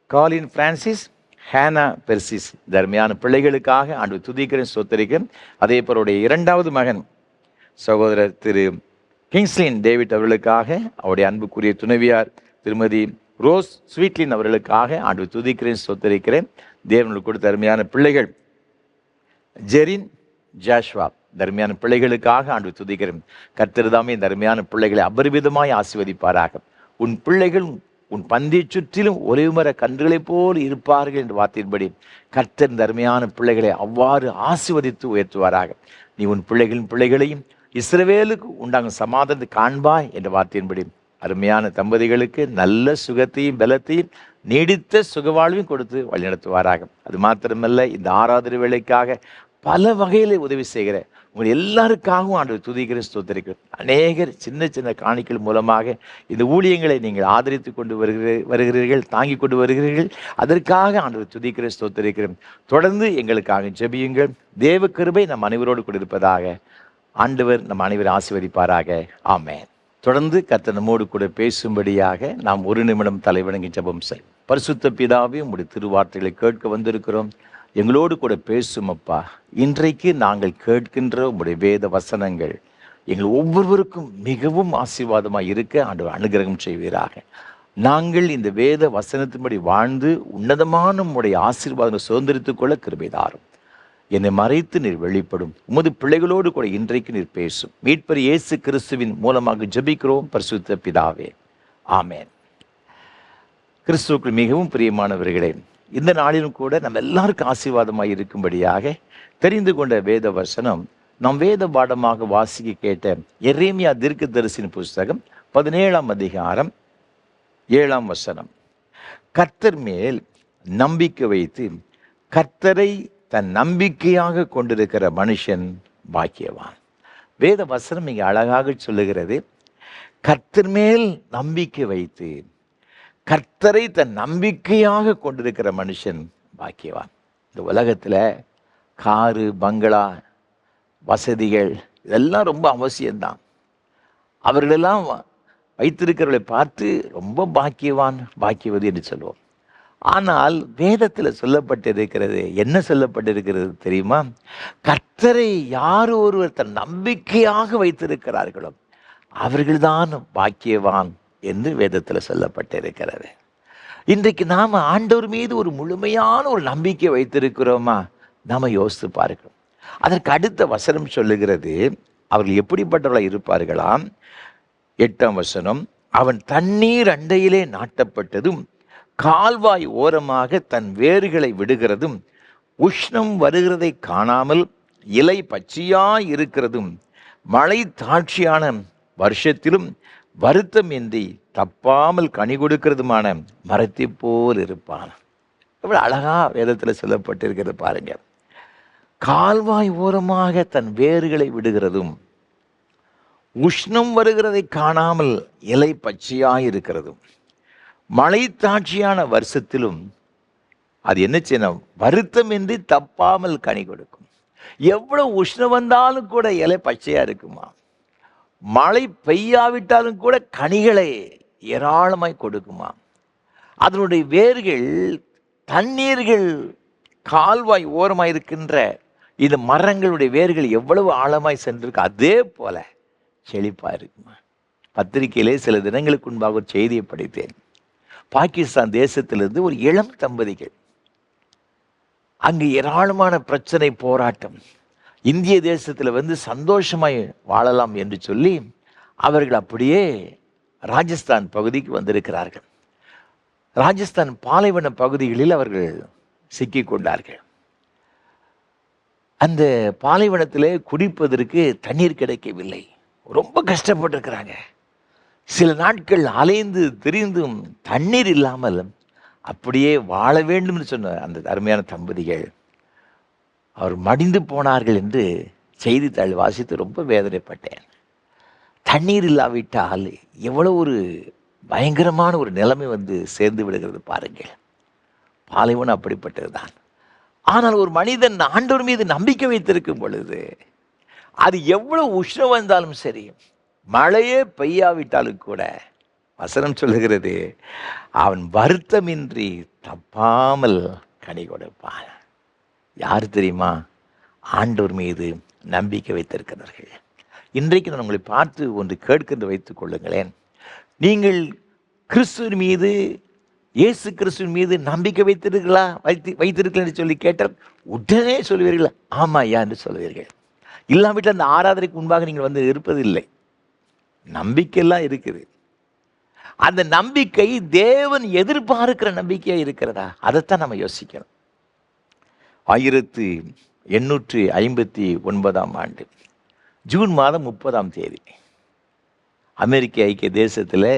காலின் பிரான்சிஸ், ஹேனா பெர்சிஸ், இந்த அருமையான பிள்ளைகளுக்காக ஆண்டவர் துதிக்கிறேன், ஸ்தோத்தரிக்கிறேன். அதே போல் அவருடைய 2வது மகன் சகோதரர் திரு கிங்ஸ்லின் டேவிட் அவர்களுக்காக, அவருடைய அன்புக்குரிய துணைவியார் திருமதி ரோஸ் ஸ்வீட்லின் அவர்களுக்காக ஆண்டவர் துதிக்கிறேன், ஸ்தோத்தரிக்கிறேன். தேவனுக்கு கொடுத்த அருமையான பிள்ளைகள் ஜெரின், ஜாஷ்வா, தர்மையான பிள்ளைகளுக்காக ஆண்டவர் துதிக்கிறேன். கர்த்தர் தாமே இந்த அருமையான பிள்ளைகளை அபரிமிதமாய் ஆசீர்வதிப்பாராக. உன் பிள்ளைகள் உன் பந்தியை சுற்றிலும் ஒலிவுமர கன்றுகளைப் போல் இருப்பார்கள் என்ற வார்த்தையின்படி கர்த்தர் இந்த அருமையான பிள்ளைகளை அவ்வாறு ஆசீர்வதித்து உயர்த்துவாராக. நீ உன் பிள்ளைகளையும் இஸ்ரவேலுக்கு உண்டாகும் சமாதானத்தை காண்பாய் என்ற வார்த்தையின்படி அருமையான தம்பதிகளுக்கு நல்ல சுகத்தையும் பலத்தையும் நீடித்த சுகவாழ்வையும் கொடுத்து வழிநடத்துவாராக. அது மாத்திரமல்ல, இந்த ஆராதனை வேளைக்காக பல வகையில் உதவி செய்கிற உங்கள் எல்லாருக்காகவும் ஆண்டவர் துதிக்கிறேன், ஸ்தோத்திரிக்கிறேன். அநேகர் சின்ன சின்ன காணிக்கைகள் மூலமாக இந்த ஊழியங்களை நீங்கள் ஆதரித்து கொண்டு வருகிறீர்கள், தாங்கி கொண்டு வருகிறீர்கள். அதற்காக ஆண்டவர் துதிக்கிறேன், ஸ்தோத்திரிக்கிறேன். தொடர்ந்து எங்களுக்காக ஜெபியுங்கள். தேவ கிருபை நம் அனைவரோடு கூட இருப்பதாக. ஆண்டவர் நம் அனைவரை ஆசீர்வதிப்பாராக. ஆமென். தொடர்ந்து கர்த்தர் நம்மோடு கூட பேசும்படியாக நாம் 1 நிமிடம் தலைவணங்கி ஜெபம் செய். பரிசுத்த பிதாவே, உம்முடைய திருவார்த்தைகளை கேட்க வந்திருக்கிறோம். எங்களோடு கூட பேசும் அப்பா. இன்றைக்கு நாங்கள் கேட்கின்ற உம்முடைய வேத வசனங்கள் எங்கள் ஒவ்வொருவருக்கும் மிகவும் ஆசீர்வாதமாக இருக்க ஆண்டவர் அனுகிரகம் செய்வீராக. நாங்கள் இந்த வேத வசனத்தின்படி வாழ்ந்து உன்னதமான உம்முடைய ஆசீர்வாதங்களை சுதந்திரித்துக் கொள்ள கிருபை தாரும். என்னை மறைத்து நீர் வெளிப்படும். உமது பிள்ளைகளோடு கூட இன்றைக்கு நீர் பேசும். மீட்பர் இயேசு கிறிஸ்துவின் மூலமாக ஜெபிக்கிறோம் பரிசுத்த பிதாவே. ஆமென். கிறிஸ்துவுக்குள் மிகவும் பிரியமானவர்களே, இந்த நாளிலும் கூட நம்ம எல்லாருக்கும் ஆசீர்வாதமாக இருக்கும்படியாக தெரிந்து கொண்ட வேத வசனம் நாம் வேத பாடமாக வாசிக்க கேட்ட எரேமியா தீர்க்கதரிசியின் புஸ்தகம் 17ஆம் அதிகாரம் 7ஆம் வசனம். கர்த்தர் மேல் நம்பிக்கை வைத்து கர்த்தரை தன் நம்பிக்கையாக கொண்டிருக்கிற மனுஷன் பாக்கியவான். வேத வசனம் இங்கே அழகாக சொல்லுகிறது, கர்த்தர் மேல் நம்பிக்கை வைத்து கர்த்தரை தன் நம்பிக்கையாக கொண்டிருக்கிற மனுஷன் பாக்கியவான். இந்த உலகத்தில் காரு, பங்களா, வசதிகள் இதெல்லாம் ரொம்ப அவசியம்தான். அவர்களெல்லாம் வைத்திருக்கிறவர்களை பார்த்து ரொம்ப பாக்கியவான், பாக்கியவதி என்று சொல்லுவோம். ஆனால் வேதத்தில் சொல்லப்பட்டிருக்கிறது, என்ன சொல்லப்பட்டிருக்கிறது தெரியுமா? கர்த்தரை யார் ஒருவர் தன் நம்பிக்கையாக வைத்திருக்கிறார்களோ அவர்கள்தான் பாக்கியவான் என்று வேதத்தில் சொல்லப்பட்டிருக்கிறது. இன்றைக்கு நாம் ஆண்டவர் மீது ஒரு முழுமையான ஒரு நம்பிக்கை வைத்திருக்கிறோமா? நாம் யோசித்து பார்க்கிறோம். அதற்கு அடுத்த வசனம் சொல்லுகிறது, அவர்கள் எப்படிப்பட்டவர்களாக இருப்பார்களாம்? 8ஆம் வசனம், அவன் தண்ணீர் அண்டையிலே நாட்டப்பட்டதும் கால்வாய் ஓரமாக தன் வேர்களை விடுகிறதும் உஷ்ணம் வருகிறதை காணாமல் இலை பச்சையாய் இருக்கிறதும் மழை தாட்சியான வருஷத்திலும் வருத்தம் இன்றி தப்பாமல் கனி கொடுக்கிறதுமான மரத்தை போல் இருப்பான். எவ்வளவு அழகா வேதத்தில் சொல்லப்பட்டிருக்கிறது பாருங்க. கால்வாய் ஓரமாக தன் வேர்களை விடுகிறதும் உஷ்ணம் வருகிறதை காணாமல் இலை பச்சையாய் இருக்கிறதும் மழை தாட்சியான வருஷத்திலும் அது என்ன செய்யணும்? வருத்தமின்றி தப்பாமல் கனி கொடுக்கும். எவ்வளவு உஷ்ணம் வந்தாலும் கூட இலை பச்சையா இருக்குமா. மழை பெய்யாவிட்டாலும் கூட கனிகளை ஏராளமாய் கொடுக்குமா. அதனுடைய வேர்கள் தண்ணீர்கள் கால்வாய் ஓரமாய் இருக்கின்ற இந்த மரங்களுடைய வேர்கள் எவ்வளவு ஆழமாய் சென்றிருக்கு, அதே போல செழிப்பா இருக்குமா. பத்திரிகையிலே சில தினங்களுக்கு முன்பாக ஒரு செய்தியை படித்தேன். பாகிஸ்தான் தேசத்திலிருந்து ஒரு இளம் தம்பதிகள், அங்கு ஏராளமான பிரச்சனை போராட்டம், இந்திய தேசத்தில் வந்து சந்தோஷமாய் வாழலாம் என்று சொல்லி அவர்கள் அப்படியே ராஜஸ்தான் பகுதிக்கு வந்திருக்கிறார்கள். ராஜஸ்தான் பாலைவன பகுதிகளில் அவர்கள் சிக்கிக் கொண்டார்கள். அந்த பாலைவனத்திலே குடிப்பதற்கு தண்ணீர் கிடைக்கவில்லை, ரொம்ப கஷ்டப்பட்டிருக்கிறாங்க. சில நாட்கள் அலைந்து திரிந்தும் தண்ணீர் இல்லாமல் அப்படியே வாழ வேண்டும் என்று சொன்ன அந்த அருமையான தம்பதிகள் அவர் மடிந்து போனார்கள் என்று செய்தித்தாள் வாசித்து ரொம்ப வேதனைப்பட்டேன். தண்ணீர் இல்லாவிட்டால் எவ்வளவு ஒரு பயங்கரமான ஒரு நிலைமை வந்து சேர்ந்து விடுகிறது பாருங்கள். பாலைவனம் அப்படிப்பட்டது தான். ஆனால் ஒரு மனிதன் ஆண்டவர் மீது நம்பிக்கை வைத்திருக்கும் பொழுது அது எவ்வளவு உஷ்ணம் வந்தாலும் சரி, மழையே பெய்யாவிட்டாலும் கூட வசனம் சொல்லுகிறது, அவன் வருத்தமின்றி தப்பாமல் கனி கொடுப்பான். யார் தெரியுமா? ஆண்டவர் மீது நம்பிக்கை வைத்திருக்கிறார்கள். இன்றைக்கு நான் உங்களை பார்த்து ஒன்று கேட்கின்ற வைத்துக் கொள்ளுங்களேன். நீங்கள் கிறிஸ்துவின் மீது, இயேசு கிறிஸ்துவின் மீது நம்பிக்கை வைத்திருக்கிறீர்கள் என்று சொல்லி கேட்டால் உடனே சொல்லுவீர்கள், ஆமா ஐயா என்று சொல்லுவீர்கள். இல்லாவிட்டால் அந்த ஆராதனைக்கு முன்பாக நீங்கள் வந்து இருப்பதில்லை. நம்பிக்கையெல்லாம் இருக்குது. அந்த நம்பிக்கை தேவன் எதிர்பார்க்கிற நம்பிக்கையா இருக்கிறதா? அதைத்தான் நம்ம யோசிக்கணும். 1859 ஜூன் மாதம் 30 அமெரிக்க ஐக்கிய தேசத்தில்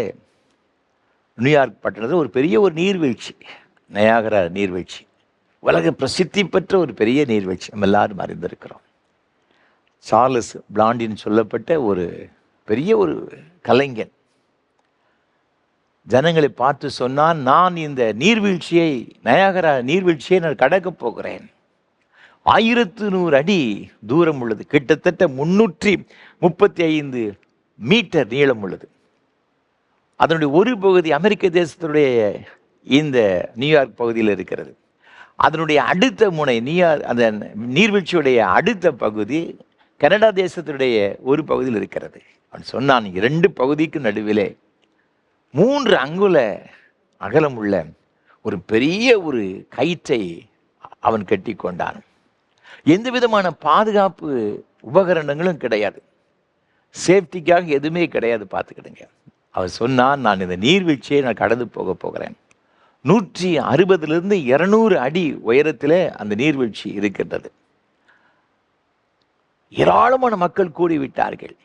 நியூயார்க் பட்டணத்தில் ஒரு பெரிய ஒரு நீர்வீழ்ச்சி, நயாகரா நீர்வீழ்ச்சி, உலக பிரசித்தி பெற்ற ஒரு பெரிய நீர்வீழ்ச்சி, நம்ம எல்லாரும் அறிந்திருக்கிறோம். சார்லஸ் பிளாண்டின்னு சொல்லப்பட்ட ஒரு பெரிய ஒரு கலைஞன் ஜனங்களை பார்த்து சொன்னான், நான் இந்த நீர்வீழ்ச்சியை, நயாகரா நீர்வீழ்ச்சியை நான் கடக்கப் போகிறேன். 1100 அடி தூரம் உள்ளது, கிட்டத்தட்ட 335 மீட்டர் நீளம் உள்ளது. அதனுடைய ஒரு பகுதி அமெரிக்க தேசத்துடைய இந்த நியூயார்க் பகுதியில் இருக்கிறது. அதனுடைய அடுத்த முனை அந்த நீர்வீழ்ச்சியுடைய அடுத்த பகுதி கனடா தேசத்துடைய ஒரு பகுதியில் இருக்கிறது. அவன் சொன்னான், 2 பகுதிக்கு நடுவிலே 3 அங்குல அகலம் உள்ள ஒரு பெரிய ஒரு கயிற்றை அவன் கட்டி கொண்டான். எந்த விதமான பாதுகாப்பு உபகரணங்களும் கிடையாது, சேஃப்டிக்காக எதுவுமே கிடையாது. பார்த்துக்கிடுங்க. அவர் சொன்னான், நான் இந்த நீர்வீழ்ச்சியை நான் கடந்து போகிறேன். 160 200 அடி உயரத்தில் அந்த நீர்வீழ்ச்சி இருக்கின்றது. ஏராளமான மக்கள் கூடிவிட்டார்கள்.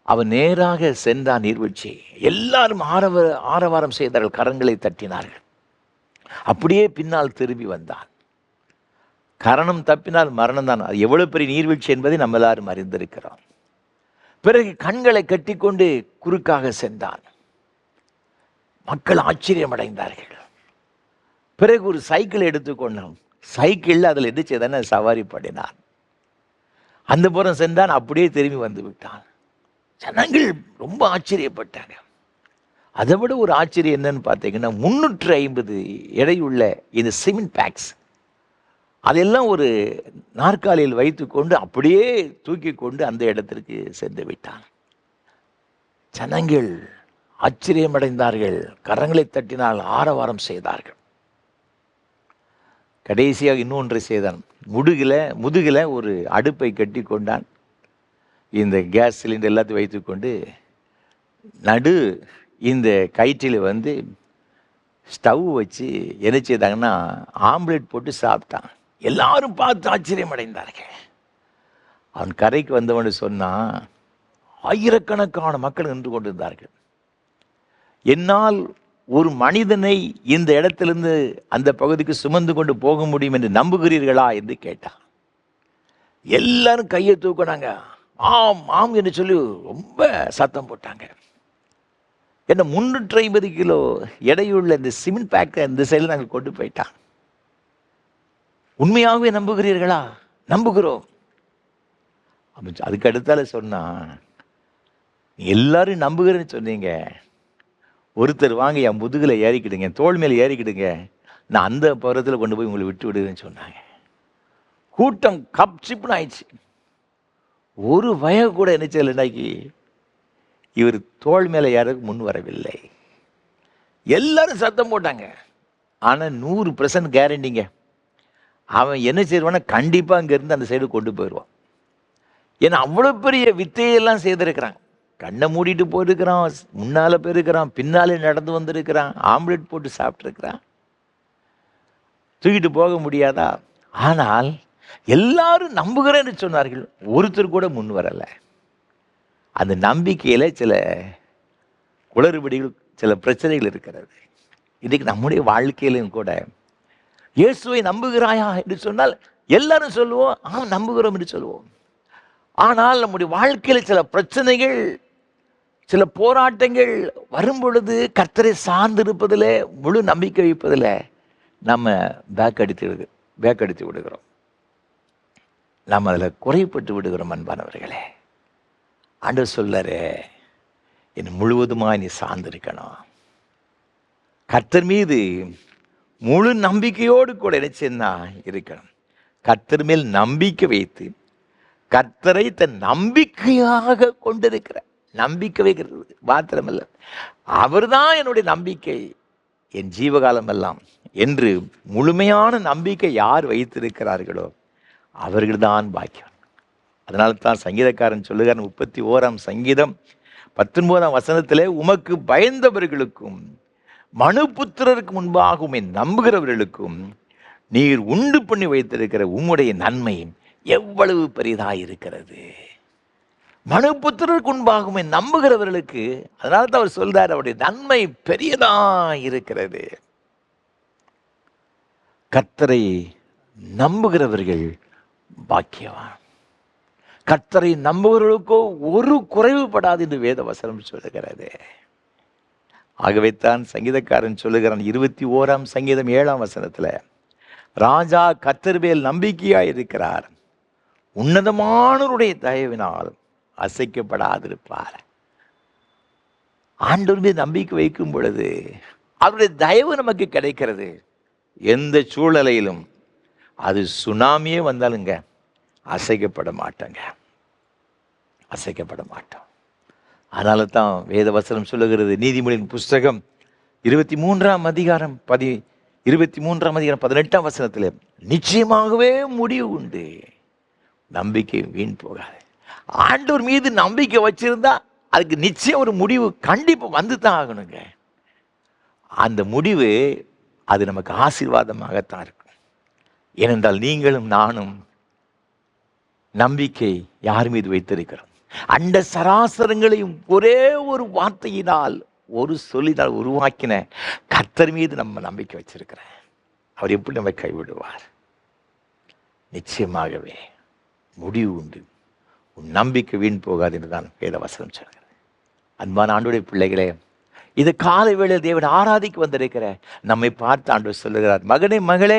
அவன் நேராக சென்றான் நீர்வீழ்ச்சி. எல்லாரும் ஆரவாரம் செய்தார்கள், கரங்களை தட்டினார்கள். அப்படியே பின்னால் திரும்பி வந்தான். கரணம் தப்பினால் மரணம் தான். அது எவ்வளவு பெரிய நீர்வீழ்ச்சி என்பதை நம்ம எல்லாரும் அறிந்திருக்கிறோம். பிறகு கண்களை கட்டிக்கொண்டு குறுக்காக சென்றான். மக்கள் ஆச்சரியம் அடைந்தார்கள். பிறகு ஒரு சைக்கிள் எடுத்துக்கொண்டான். சைக்கிளில் அதில் என்ன செய்தான சவாரி பண்ணினான். அந்த புறம் சென்றான், அப்படியே திரும்பி வந்து விட்டான். ஜனங்கள் ரொம்ப ஆச்சரியப்பட்டாங்க. அதை விட ஒரு ஆச்சரியம் என்னன்னு பார்த்தீங்கன்னா, 350 எடையுள்ள இந்த சிமெண்ட் பேக்ஸ் அதெல்லாம் ஒரு நாற்காலியில் வைத்துக்கொண்டு அப்படியே தூக்கி கொண்டு அந்த இடத்திற்கு சென்று விட்டான். ஜனங்கள் ஆச்சரியமடைந்தார்கள், கரங்களை தட்டினால் ஆரவாரம் செய்தார்கள். கடைசியாக இன்னொன்றை செய்தான். முதுகில் ஒரு அடுப்பை கட்டி கொண்டான். இந்த கேஸ் சிலிண்டர் எல்லாத்தையும் வைத்துக்கொண்டு இந்த கயிற்றில் வந்து ஸ்டவ் வச்சு என்ன செய்தாங்கன்னா ஆம்லெட் போட்டு சாப்பிட்டான். எல்லாரும் பார்த்து ஆச்சரியம் அடைந்தார்கள். அவன் கரைக்கு வந்தவன் சொன்னான், ஆயிரக்கணக்கான மக்கள் நின்று கொண்டிருந்தார்கள். என்னால் ஒரு மனிதனை இந்த இடத்திலிருந்து அந்த பகுதிக்கு சுமந்து கொண்டு போக முடியும் என்று நம்புகிறீர்களா என்று கேட்டான். எல்லாரும் கையை தூக்கினாங்க. ஆம் ஆம் என்று சொல்லி ரொம்ப சத்தம் போட்டாங்க. என்ன 350 கிலோ எடையுள்ள இந்த சிமெண்ட் பேக்கை இந்த சைடில் நாங்கள் கொண்டு போயிட்டான். உண்மையாகவே நம்புகிறீர்களா? நம்புகிறோம். அதுக்கு அடுத்தால சொன்னா, எல்லாரும் நம்புகிறேன்னு சொன்னீங்க, ஒருத்தர் வாங்க என் முதுகில் ஏறிக்கிடுங்க, தோல் மேலே ஏறிக்கிடுங்க, நான் அந்த பருவத்தில் கொண்டு போய் உங்களை விட்டு விடுவேன்னு சொன்னாங்க. கூட்டம் கப் சிப்னு ஆயிடுச்சு. ஒரு வய கூட என்ன செய்யலைன்னாக்கி இவர் தோல் மேலே யாருக்கு முன் வரவில்லை. எல்லாரும் சத்தம் போட்டாங்க. ஆனால் 100% கேரண்டிங்க, அவன் என்ன செய்வான்னா கண்டிப்பாக அங்கேருந்து அந்த சைடு கொண்டு போயிடுவான். ஏன்னா அவ்வளோ பெரிய வித்தையெல்லாம் செய்திருக்கிறான். கண்ணை மூடிட்டு போயிருக்கிறான், முன்னால் போயிருக்கிறான், பின்னாலே நடந்து வந்திருக்கிறான், ஆம்லெட் போட்டு சாப்பிட்ருக்கிறான். தூக்கிட்டு போக முடியாதா? ஆனால் எல்லாரும் நம்புகிறேன்னு சொன்னார்கள், ஒருத்தர் கூட முன் வரலை. அந்த நம்பிக்கையில் சில குளறுபடிகள், சில பிரச்சனைகள் இருக்கிறது. இன்றைக்கு நம்முடைய வாழ்க்கையிலும் கூட இயேசுவை நம்புகிறாயா என்று சொன்னால் எல்லாரும் சொல்லுவோம், நம்புகிறோம் என்று சொல்லுவோம். ஆனால் நம்முடைய வாழ்க்கையில் சில பிரச்சனைகள், சில போராட்டங்கள் வரும் பொழுது கர்த்தரை சார்ந்திருப்பதில், முழு நம்பிக்கை வைப்பதில் நம்ம பேக் அடித்து விடுகிறோம். நாம் அதில் குறைப்பட்டு விடுகிறோம். அன்பானவர்களே, ஆண்டவர் சொல்லரு, என் முழுவதுமாக நீ சார்ந்திருக்கணும். கர்த்தர் மீது முழு நம்பிக்கையோடு கூட நினைச்சேன்னா இருக்கணும். கர்த்தர் மேல் நம்பிக்கை வைத்து கர்த்தரை தன் நம்பிக்கையாக கொண்டிருக்கிற, நம்பிக்கை வைக்கிறது மாத்திரமல்ல, அவர்தான் என்னுடைய நம்பிக்கை என் ஜீவகாலம் எல்லாம் என்று முழுமையான நம்பிக்கை யார் வைத்திருக்கிறார்களோ அவர்கள்தான் பாக்கியம். அதனால தான் சங்கீதக்காரன் சொல்லுகிறார், 31ஆம் சங்கீதம் 19ஆம் வசனத்திலே, உமக்கு பயந்தவர்களுக்கும் மனுபுத்திரருக்கு முன்பாக உம்மை நம்புகிறவர்களுக்கும் நீர் உண்டு பண்ணி வைத்திருக்கிற உம்முடைய நன்மை எவ்வளவு பெரிதாயிருக்கிறது. மனுபுத்திரருக்கு முன்பாக உம்மை நம்புகிறவர்களுக்கு, அதனால தான் அவர் சொல்றார், அவருடைய நன்மை பெரியதாயிருக்கிறது. கர்த்தரை நம்புகிறவர்கள் பாக்கியவான். கர்த்தரை நம்புகிறவர்களுக்கோ ஒரு குறைவுபடாது என்று வேத வசனம் சொல்லுகிறது. ஆகவே தான் சங்கீதக்காரன் சொல்லுகிறான், 21ஆம் சங்கீதம் 7ஆம் வசனத்தில், ராஜா கர்த்தர் மேல் நம்பிக்கையாயிருக்கிறார், உன்னதமானவருடைய தயவினால் அசைக்கப்படாதிருப்பார். ஆண்டவர் மீது நம்பிக்கை வைக்கும் பொழுது அவருடைய தயவு நமக்கு கிடைக்கிறது. எந்த சூழ்நிலையிலும், அது சுனாமியே வந்தாலுங்க அசைக்கப்பட மாட்டோங்க, அசைக்கப்பட மாட்டோம். அதனால தான் வேத வசனம் சொல்லுகிறது, நீதிமொழியின் புஸ்தகம் 23ஆம் அதிகாரம் 18ஆம் வசனத்தில், நிச்சயமாகவே முடிவு உண்டு, நம்பிக்கை வீண் போகாது. ஆண்டவர் மீது நம்பிக்கை வச்சிருந்தா அதுக்கு நிச்சயம் ஒரு முடிவு கண்டிப்பாக வந்து தான் ஆகணுங்க. அந்த முடிவு அது நமக்கு ஆசீர்வாதமாகத்தான் இருக்கும். ஏனென்றால் நீங்களும் நானும் நம்பிக்கை யார் மீது வைத்திருக்கிறோம்? அண்ட சராசரங்களையும் ஒரே ஒரு வார்த்தையினால், ஒரு சொல்லினால் உருவாக்கின கர்த்தர் மீது நம்ம நம்பிக்கை வச்சிருக்கிறேன். அவர் எப்படி நம்ம கைவிடுவார்? நிச்சயமாகவே முடிவு உண்டு, உன் நம்பிக்கை வீண் போகாது என்று தான் வேத வசனம் சொல்கிறது. அன்பான ஆண்டவருடைய பிள்ளைகளே, இது காலை வேளையில் தேவன் ஆராதிக்க வந்திருக்கிற நம்மை பார்த்து ஆண்டவர் சொல்லுகிறார், மகனே மகளே,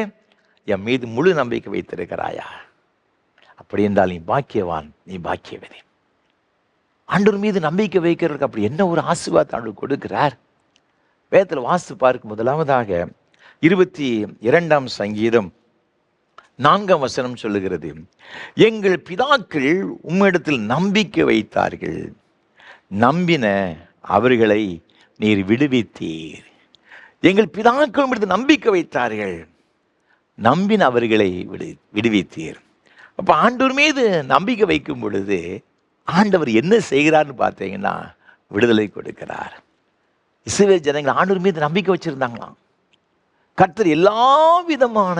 என் மீது முழு நம்பிக்கை வைத்திருக்கிறாயா? அப்படி என்றால் நீ பாக்கியவான், நீ பாக்கியவதி. ஆண்டவர் மீது நம்பிக்கை வைக்கிறதுக்கு அப்படி என்ன ஒரு ஆசீர்வாதத்தை ஆண்டவர் கொடுக்கிறார்? வேதத்தில் வாசித்து பார்க்கும் முதலாவதாக 22ஆம் சங்கீதம் 4ஆம் வசனம் சொல்லுகிறது, எங்கள் பிதாக்கள் உம்மிடத்தில் நம்பிக்கை வைத்தார்கள், நம்பின அவர்களை நீர் விடுவித்தீர். எங்கள் பிதாக்கள் உம்மிடத்தில் நம்பிக்கை வைத்தார்கள், நம்பின அவர்களை விடுவித்தீர். அப்போ ஆண்டவர் மீது நம்பிக்கை வைக்கும் பொழுது ஆண்டவர் என்ன செய்கிறார்னு பார்த்தீங்கன்னா விடுதலை கொடுக்கிறார். இஸ்ரவேல் ஜனங்கள் ஆண்டவர் மீது நம்பிக்கை வச்சிருந்தாங்களாம். கர்த்தர் எல்லா விதமான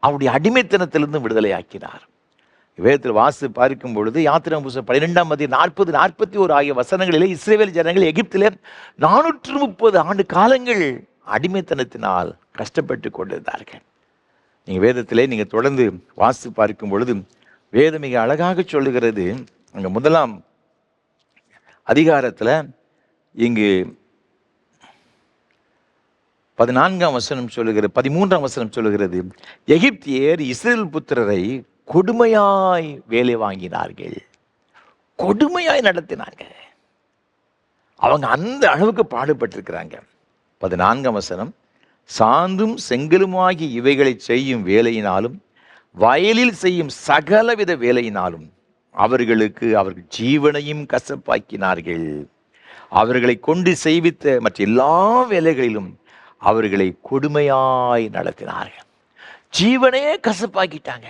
அவருடைய அடிமைத்தனத்திலிருந்து விடுதலை ஆக்கினார். வேதத்தில் வாசித்து பார்க்கும் பொழுது யாத்திராகமம் புஸ்தகம் 12ஆம் அதிகாரம் 40, 41 ஆகிய வசனங்களிலே இஸ்ரவேல் ஜனங்கள் எகிப்திலே 430 ஆண்டு காலங்கள் அடிமைத்தனத்தினால் கஷ்டப்பட்டு கொண்டிருந்தார்கள். நீங்கள் வேதத்திலே நீங்கள் தொடர்ந்து வாசித்து பார்க்கும் பொழுது வேதம் மிக அழகாக சொல்லுகிறது. அங்கே 1ஆம் அதிகாரத்தில் இங்கு 14ஆம் வசனம் சொல்லுகிறது, 13ஆம் வசனம் சொல்லுகிறது, எகிப்தியர் இஸ்ரவேல் புத்திரரை கொடுமையாய் வேலை வாங்கினார்கள், கொடுமையாய் நடத்தினாங்க. அவங்க அந்த அளவுக்கு பாடுபட்டிருக்கிறாங்க. 14ஆம் வசனம், சாந்தும் செங்கலுமாகி இவைகளை செய்யும் வேலையினாலும் வயலில் செய்யும் சகலவித வேலையினாலும் அவர்கள் ஜீவனையும் கசப்பாக்கினார்கள். அவர்களை கொண்டு செய்வித்த மற்ற எல்லா வேலைகளிலும் அவர்களை கொடுமையாய் நடத்தினார்கள். ஜீவனையே கசப்பாக்கிட்டாங்க.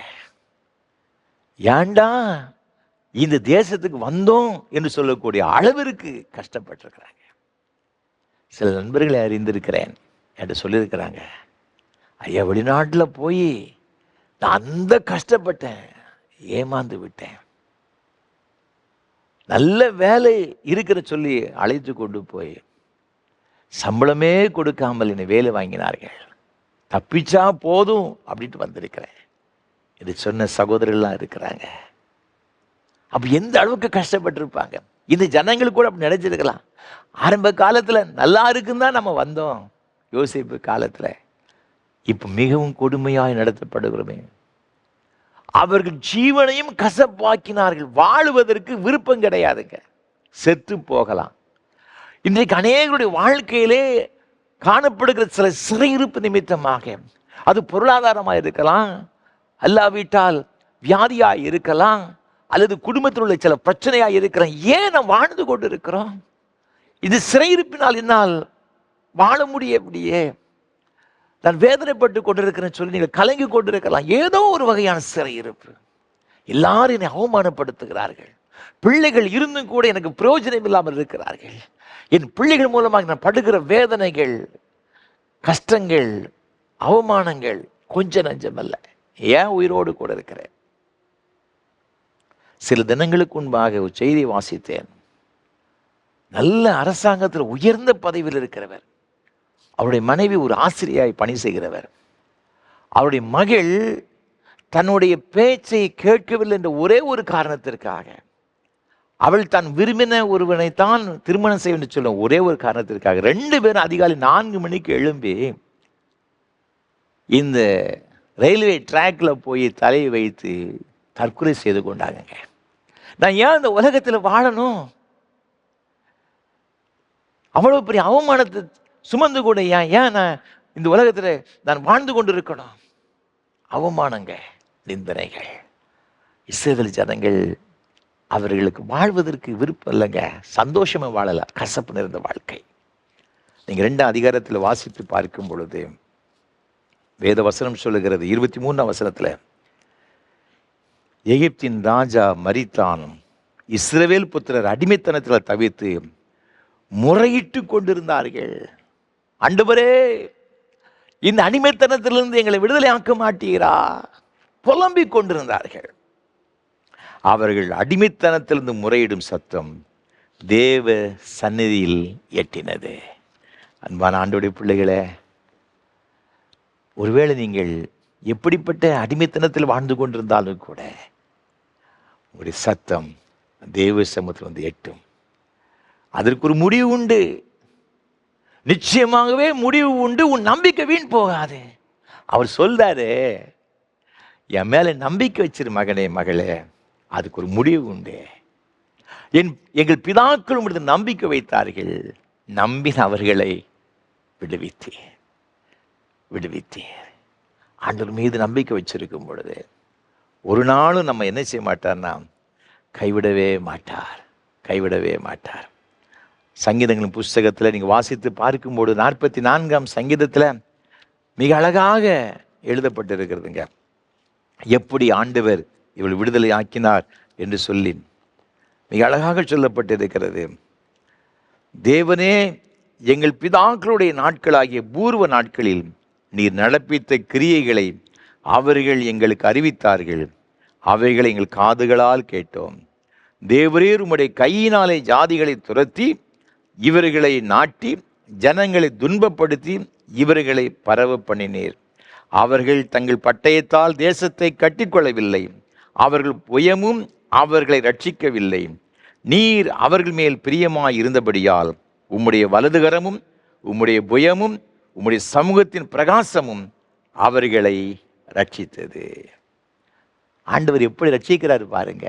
ஏண்டா இந்த தேசத்துக்கு வந்தோம் என்று சொல்லக்கூடிய அளவிற்கு கஷ்டப்பட்டிருக்கிறாங்க. சில நண்பர்களை அறிந்திருக்கிறேன் என்று சொல்லியிருக்கிறாங்க, ஐயா வெளிநாட்டில் போய் நான் அந்த கஷ்டப்பட்டேன், ஏமாந்து விட்டேன். நல்ல வேலை இருக்கிற சொல்லி அழைத்து கொண்டு போய் சம்பளமே கொடுக்காமல் என்னை வேலை வாங்கினார்கள், தப்பிச்சா போதும் அப்படின்ட்டு வந்திருக்கிறேன் என்று சொன்ன சகோதரர்கள்லாம் இருக்கிறாங்க. அப்போ எந்த அளவுக்கு கஷ்டப்பட்டிருப்பாங்க. இந்த ஜனங்கள் கூட அப்படி நினைச்சிருக்கலாம். ஆரம்ப காலத்தில் நல்லா இருக்குன்னு தான் நம்ம வந்தோம், யோசிப்பு காலத்தில் இப்போ மிகவும் கொடுமையாய் நடத்தப்படுகிறோமே. அவர்கள் ஜீவனையும் கசப்பாக்கினார்கள். வாழுவதற்கு விருப்பம் கிடையாதுங்க, செத்து போகலாம். இன்றைக்கு அநேகருடைய வாழ்க்கையிலே காணப்படுகிற சில சிறையிருப்பு நிமித்தமாக, அது பொருளாதாரமாக இருக்கலாம், அல்லாவிட்டால் வியாதியாக இருக்கலாம், அல்லது குடும்பத்தில் உள்ள சில பிரச்சனையாக இருக்கிறோம். ஏன் நாம் வாழ்ந்து கொண்டு இருக்கிறோம்? இது சிறையிருப்பினால் என்னால் வாழ முடியவில்லையே, நான் வேதனைப்பட்டு கொண்டிருக்கிறேன்னு சொல்லி நீங்கள் கலங்கி கொண்டிருக்கலாம். ஏதோ ஒரு வகையான சிறையிருப்பு. எல்லாரும் என்னை அவமானப்படுத்துகிறார்கள், பிள்ளைகள் இருந்தும் கூட எனக்கு பிரயோஜனம் இல்லாமல் இருக்கிறார்கள். என் பிள்ளைகள் மூலமாக நான் படுகிற வேதனைகள், கஷ்டங்கள், அவமானங்கள் கொஞ்சம் நஞ்சமல்ல. ஏன் உயிரோடு கூட இருக்கிறேன்? சில தினங்களுக்கு முன்பாக ஒரு செய்தியை வாசித்தேன். நல்ல அரசாங்கத்தில் உயர்ந்த பதவியில் இருக்கிறவர், அவருடைய மனைவி ஒரு ஆசிரியாய் பணி செய்கிறவர். அவருடைய மகள் தன்னுடைய பேச்சை கேட்கவில்லை என்ற ஒரே ஒரு காரணத்திற்காக, அவள் தான் விரும்பின ஒருவனைத்தான் திருமணம் செய்ய வேண்டும் சொல்லும் ஒரே ஒரு காரணத்திற்காக 2 பேரும் அதிகாலை 4 மணிக்கு எழும்பி இந்த ரயில்வே ட்ராக்ல போய் தலையை வைத்து தற்கொலை செய்து கொண்டாங்க. நான் ஏன் இந்த உலகத்தில் வாழணும்? அவ்வளவு பெரிய அவமானத்தை சுமந்து கூட ஏன் நான் இந்த உலகத்தில் நான் வாழ்ந்து கொண்டு இருக்கணும்? அவமானங்க, நிந்தனைகள். இஸ்ரவேல் ஜனங்கள் அவர்களுக்கு வாழ்வதற்கு விருப்பம் இல்லைங்க, சந்தோஷமாக வாழல, கசப்பு நிறைந்த வாழ்க்கை. நீங்கள் 2ஆம் அதிகாரத்தில் வாசித்து பார்க்கும் பொழுது வேத வசனம் சொல்லுகிறது, 23ஆம் வசனத்தில், எகிப்தின் ராஜா மரித்தான், இஸ்ரவேல் புத்திரர் அடிமைத்தனத்தில் தவிர்த்து முறையிட்டு கொண்டிருந்தார்கள். ஆண்டவரே, இந்த அடிமைத்தனத்திலிருந்து எங்களை விடுதலை ஆக்க மாட்டீரா? புலம்பிக் கொண்டிருந்தார்கள். அவர்கள் அடிமைத்தனத்திலிருந்து முறையிடும் சத்தம் தேவ சந்நிதியில் எட்டினது. அன்பான ஆண்டவருடைய பிள்ளைகளே, ஒருவேளை நீங்கள் எப்படிப்பட்ட அடிமைத்தனத்தில் வாழ்ந்து கொண்டிருந்தாலும் கூட உங்களுடைய சத்தம் தேவ சமூகத்தில் வந்து எட்டும். அதற்கு ஒரு முடிவு உண்டு, நிச்சயமாகவே முடிவு உண்டு. உன் நம்பிக்கை வீண் போகாது. அவர் சொல்றாரு, என் மேல நம்பிக்கை வச்சிரு மகனே மகளே, அதுக்கு ஒரு முடிவு உண்டு. எங்கள் பிதாக்கள் உடைய நம்பிக்கை வைத்தார்கள், நம்பின அவர்களை விடுவித்தீர். ஆண்டவர் மீது நம்பிக்கை வச்சிருக்கும் பொழுது ஒரு நாளும் நம்ம என்ன செய்ய மாட்டார்னா கைவிடவே மாட்டார். சங்கீதங்களின் புஸ்தகத்தில் நீங்கள் வாசித்து பார்க்கும்போது 44ஆம் சங்கீதத்தில் மிக அழகாக எழுதப்பட்டிருக்கிறதுங்க. எப்படி ஆண்டவர் இவள் விடுதலை ஆக்கினார் என்று சொல்லி மிக அழகாக சொல்லப்பட்டிருக்கிறது. தேவனே, எங்கள் பிதாக்களுடைய நாட்களாகிய பூர்வ நாட்களில் நீர் நடப்பித்த கிரியைகளை அவர்கள் எங்களுக்கு அறிவித்தார்கள், அவைகளை எங்கள் காதுகளால் கேட்டோம். தேவரீர் உம்முடைய கையினாலே ஜாதிகளை துரத்தி இவர்களை நாட்டி ஜனங்களை துன்பப்படுத்தி இவர்களை பரவ பண்ணினீர். அவர்கள் தங்கள் பட்டயத்தால் தேசத்தை கட்டிக்கொள்ளவில்லை, அவர்கள் புயமும் அவர்களை ரட்சிக்கவில்லை. நீர் அவர்கள் மேல் பிரியமாய் இருந்தபடியால் உம்முடைய வலதுகரமும் உம்முடைய புயமும் உம்முடைய சமூகத்தின் பிரகாசமும் அவர்களை ரட்சித்தது. ஆண்டவர் எப்படி ரட்சிக்கிறாரு பாருங்க.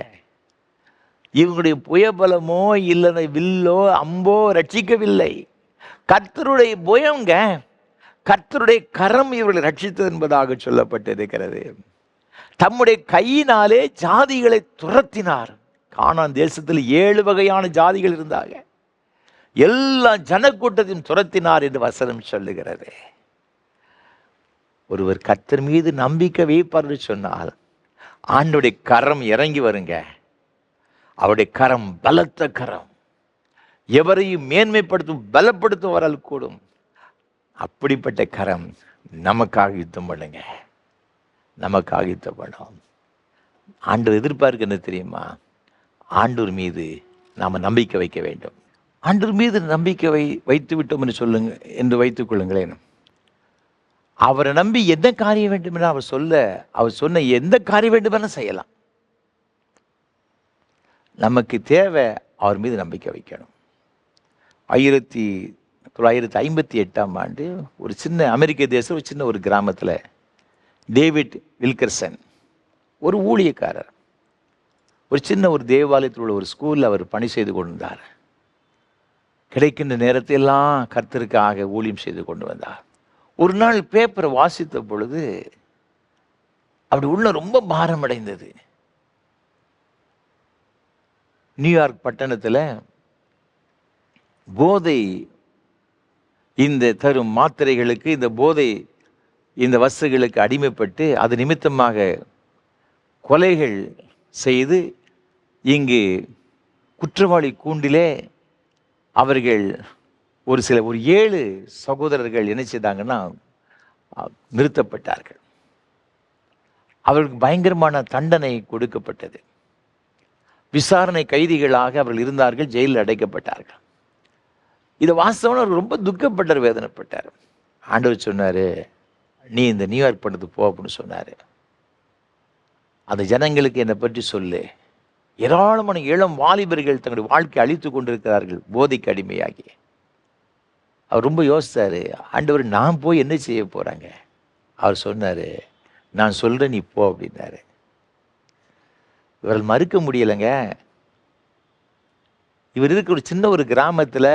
இவங்களுடைய புயபலமோ இல்லைன்னா வில்லோ அம்போ ரட்சிக்கவில்லை. கர்த்தருடைய புயங்க, கர்த்தருடைய கரம் இவர்களை ரட்சித்தது என்பதாக சொல்லப்பட்டிருக்கிறது. தம்முடைய கையினாலே ஜாதிகளை துரத்தினார். கானான் தேசத்தில் 7 வகையான ஜாதிகள் இருந்தாங்க. எல்லா ஜனக்கூட்டத்தையும் துரத்தினார் என்று வசனம் சொல்லுகிறது. ஒருவர் கர்த்தர் மீது நம்பிக்கை வைப்பார் சொன்னால் ஆண்டவருடைய கரம் இறங்கி வருங்க. அவருடைய கரம் பலத்த கரம், எவரையும் மேன்மைப்படுத்தும் பலப்படுத்தும் வரல் கூடும். அப்படிப்பட்ட கரம் நமக்காக யுத்தம் பண்ணுங்க, நமக்காக யுத்தம் பண்ணும். ஆண்டவர் எதிர்பார்க்க என்ன தெரியுமா? ஆண்டவர் மீது நாம் நம்பிக்கை வைக்க வேண்டும். ஆண்டவர் மீது நம்பிக்கை வைத்து விட்டோம் என்று சொல்லுங்க என்று வைத்துக் கொள்ளுங்களேன். அவரை நம்பி எந்த காரியம் வேண்டும் என்று அவர் சொன்ன எந்த காரியம் வேண்டுமென செய்யலாம். நமக்கு தேவை அவர் மீது நம்பிக்கை வைக்கணும். 1958ஆம் ஆண்டு ஒரு சின்ன அமெரிக்க தேசம் ஒரு சின்ன ஒரு கிராமத்தில் டேவிட் வில்கர்சன் ஒரு ஊழியக்காரர் ஒரு சின்ன ஒரு தேவாலயத்தில் உள்ள ஒரு ஸ்கூலில் அவர் பணி செய்து கொண்டிருந்தார். கிடைக்கின்ற நேரத்தையெல்லாம் கர்த்தருக்காக ஊழியம் செய்து கொண்டு வந்தார். ஒரு நாள் பேப்பரை வாசித்த பொழுது அப்படி உள்ள ரொம்ப பாரம் அடைந்தது. நியூயார்க் பட்டணத்தில் போதை இந்த தரும் மாத்திரைகளுக்கு, இந்த போதை இந்த வஸ்துகளுக்கு அடிமைப்பட்டு அது நிமித்தமாக கொலைகள் செய்து இங்கு குற்றவாளி கூண்டிலே அவர்கள் ஒரு 7 சகோதரர்கள் என்ன செய்தாங்கன்னா நிறுத்தப்பட்டார்கள். அவர்களுக்கு பயங்கரமான தண்டனை கொடுக்கப்பட்டது. விசாரணை கைதிகளாக அவர்கள் இருந்தார்கள், ஜெயிலில் அடைக்கப்பட்டார்கள். இதை வாஸ்தவன அவர் ரொம்ப துக்கப்பட்டார், வேதனைப்பட்டார். ஆண்டவர் சொன்னார், நீ இந்த நியூயார்க் பட்டணத்துக்கு போ அப்படின்னு சொன்னார். அந்த ஜனங்களுக்கு என்னை பற்றி சொல்லு. ஏராளமான இளம் வாலிபர்கள் தங்களுடைய வாழ்க்கை அழித்து கொண்டிருக்கிறார்கள் போதைக்கு அடிமையாகி. அவர் ரொம்ப யோசித்தார், ஆண்டவர் நான் போய் என்ன செய்ய போகிறாங்க? அவர் சொன்னார், நான் சொல்கிறேன் நீ போ அப்படின்னாரு. இவர்கள் மறுக்க முடியலைங்க. இவர் இருக்க ஒரு சின்ன ஒரு கிராமத்தில்,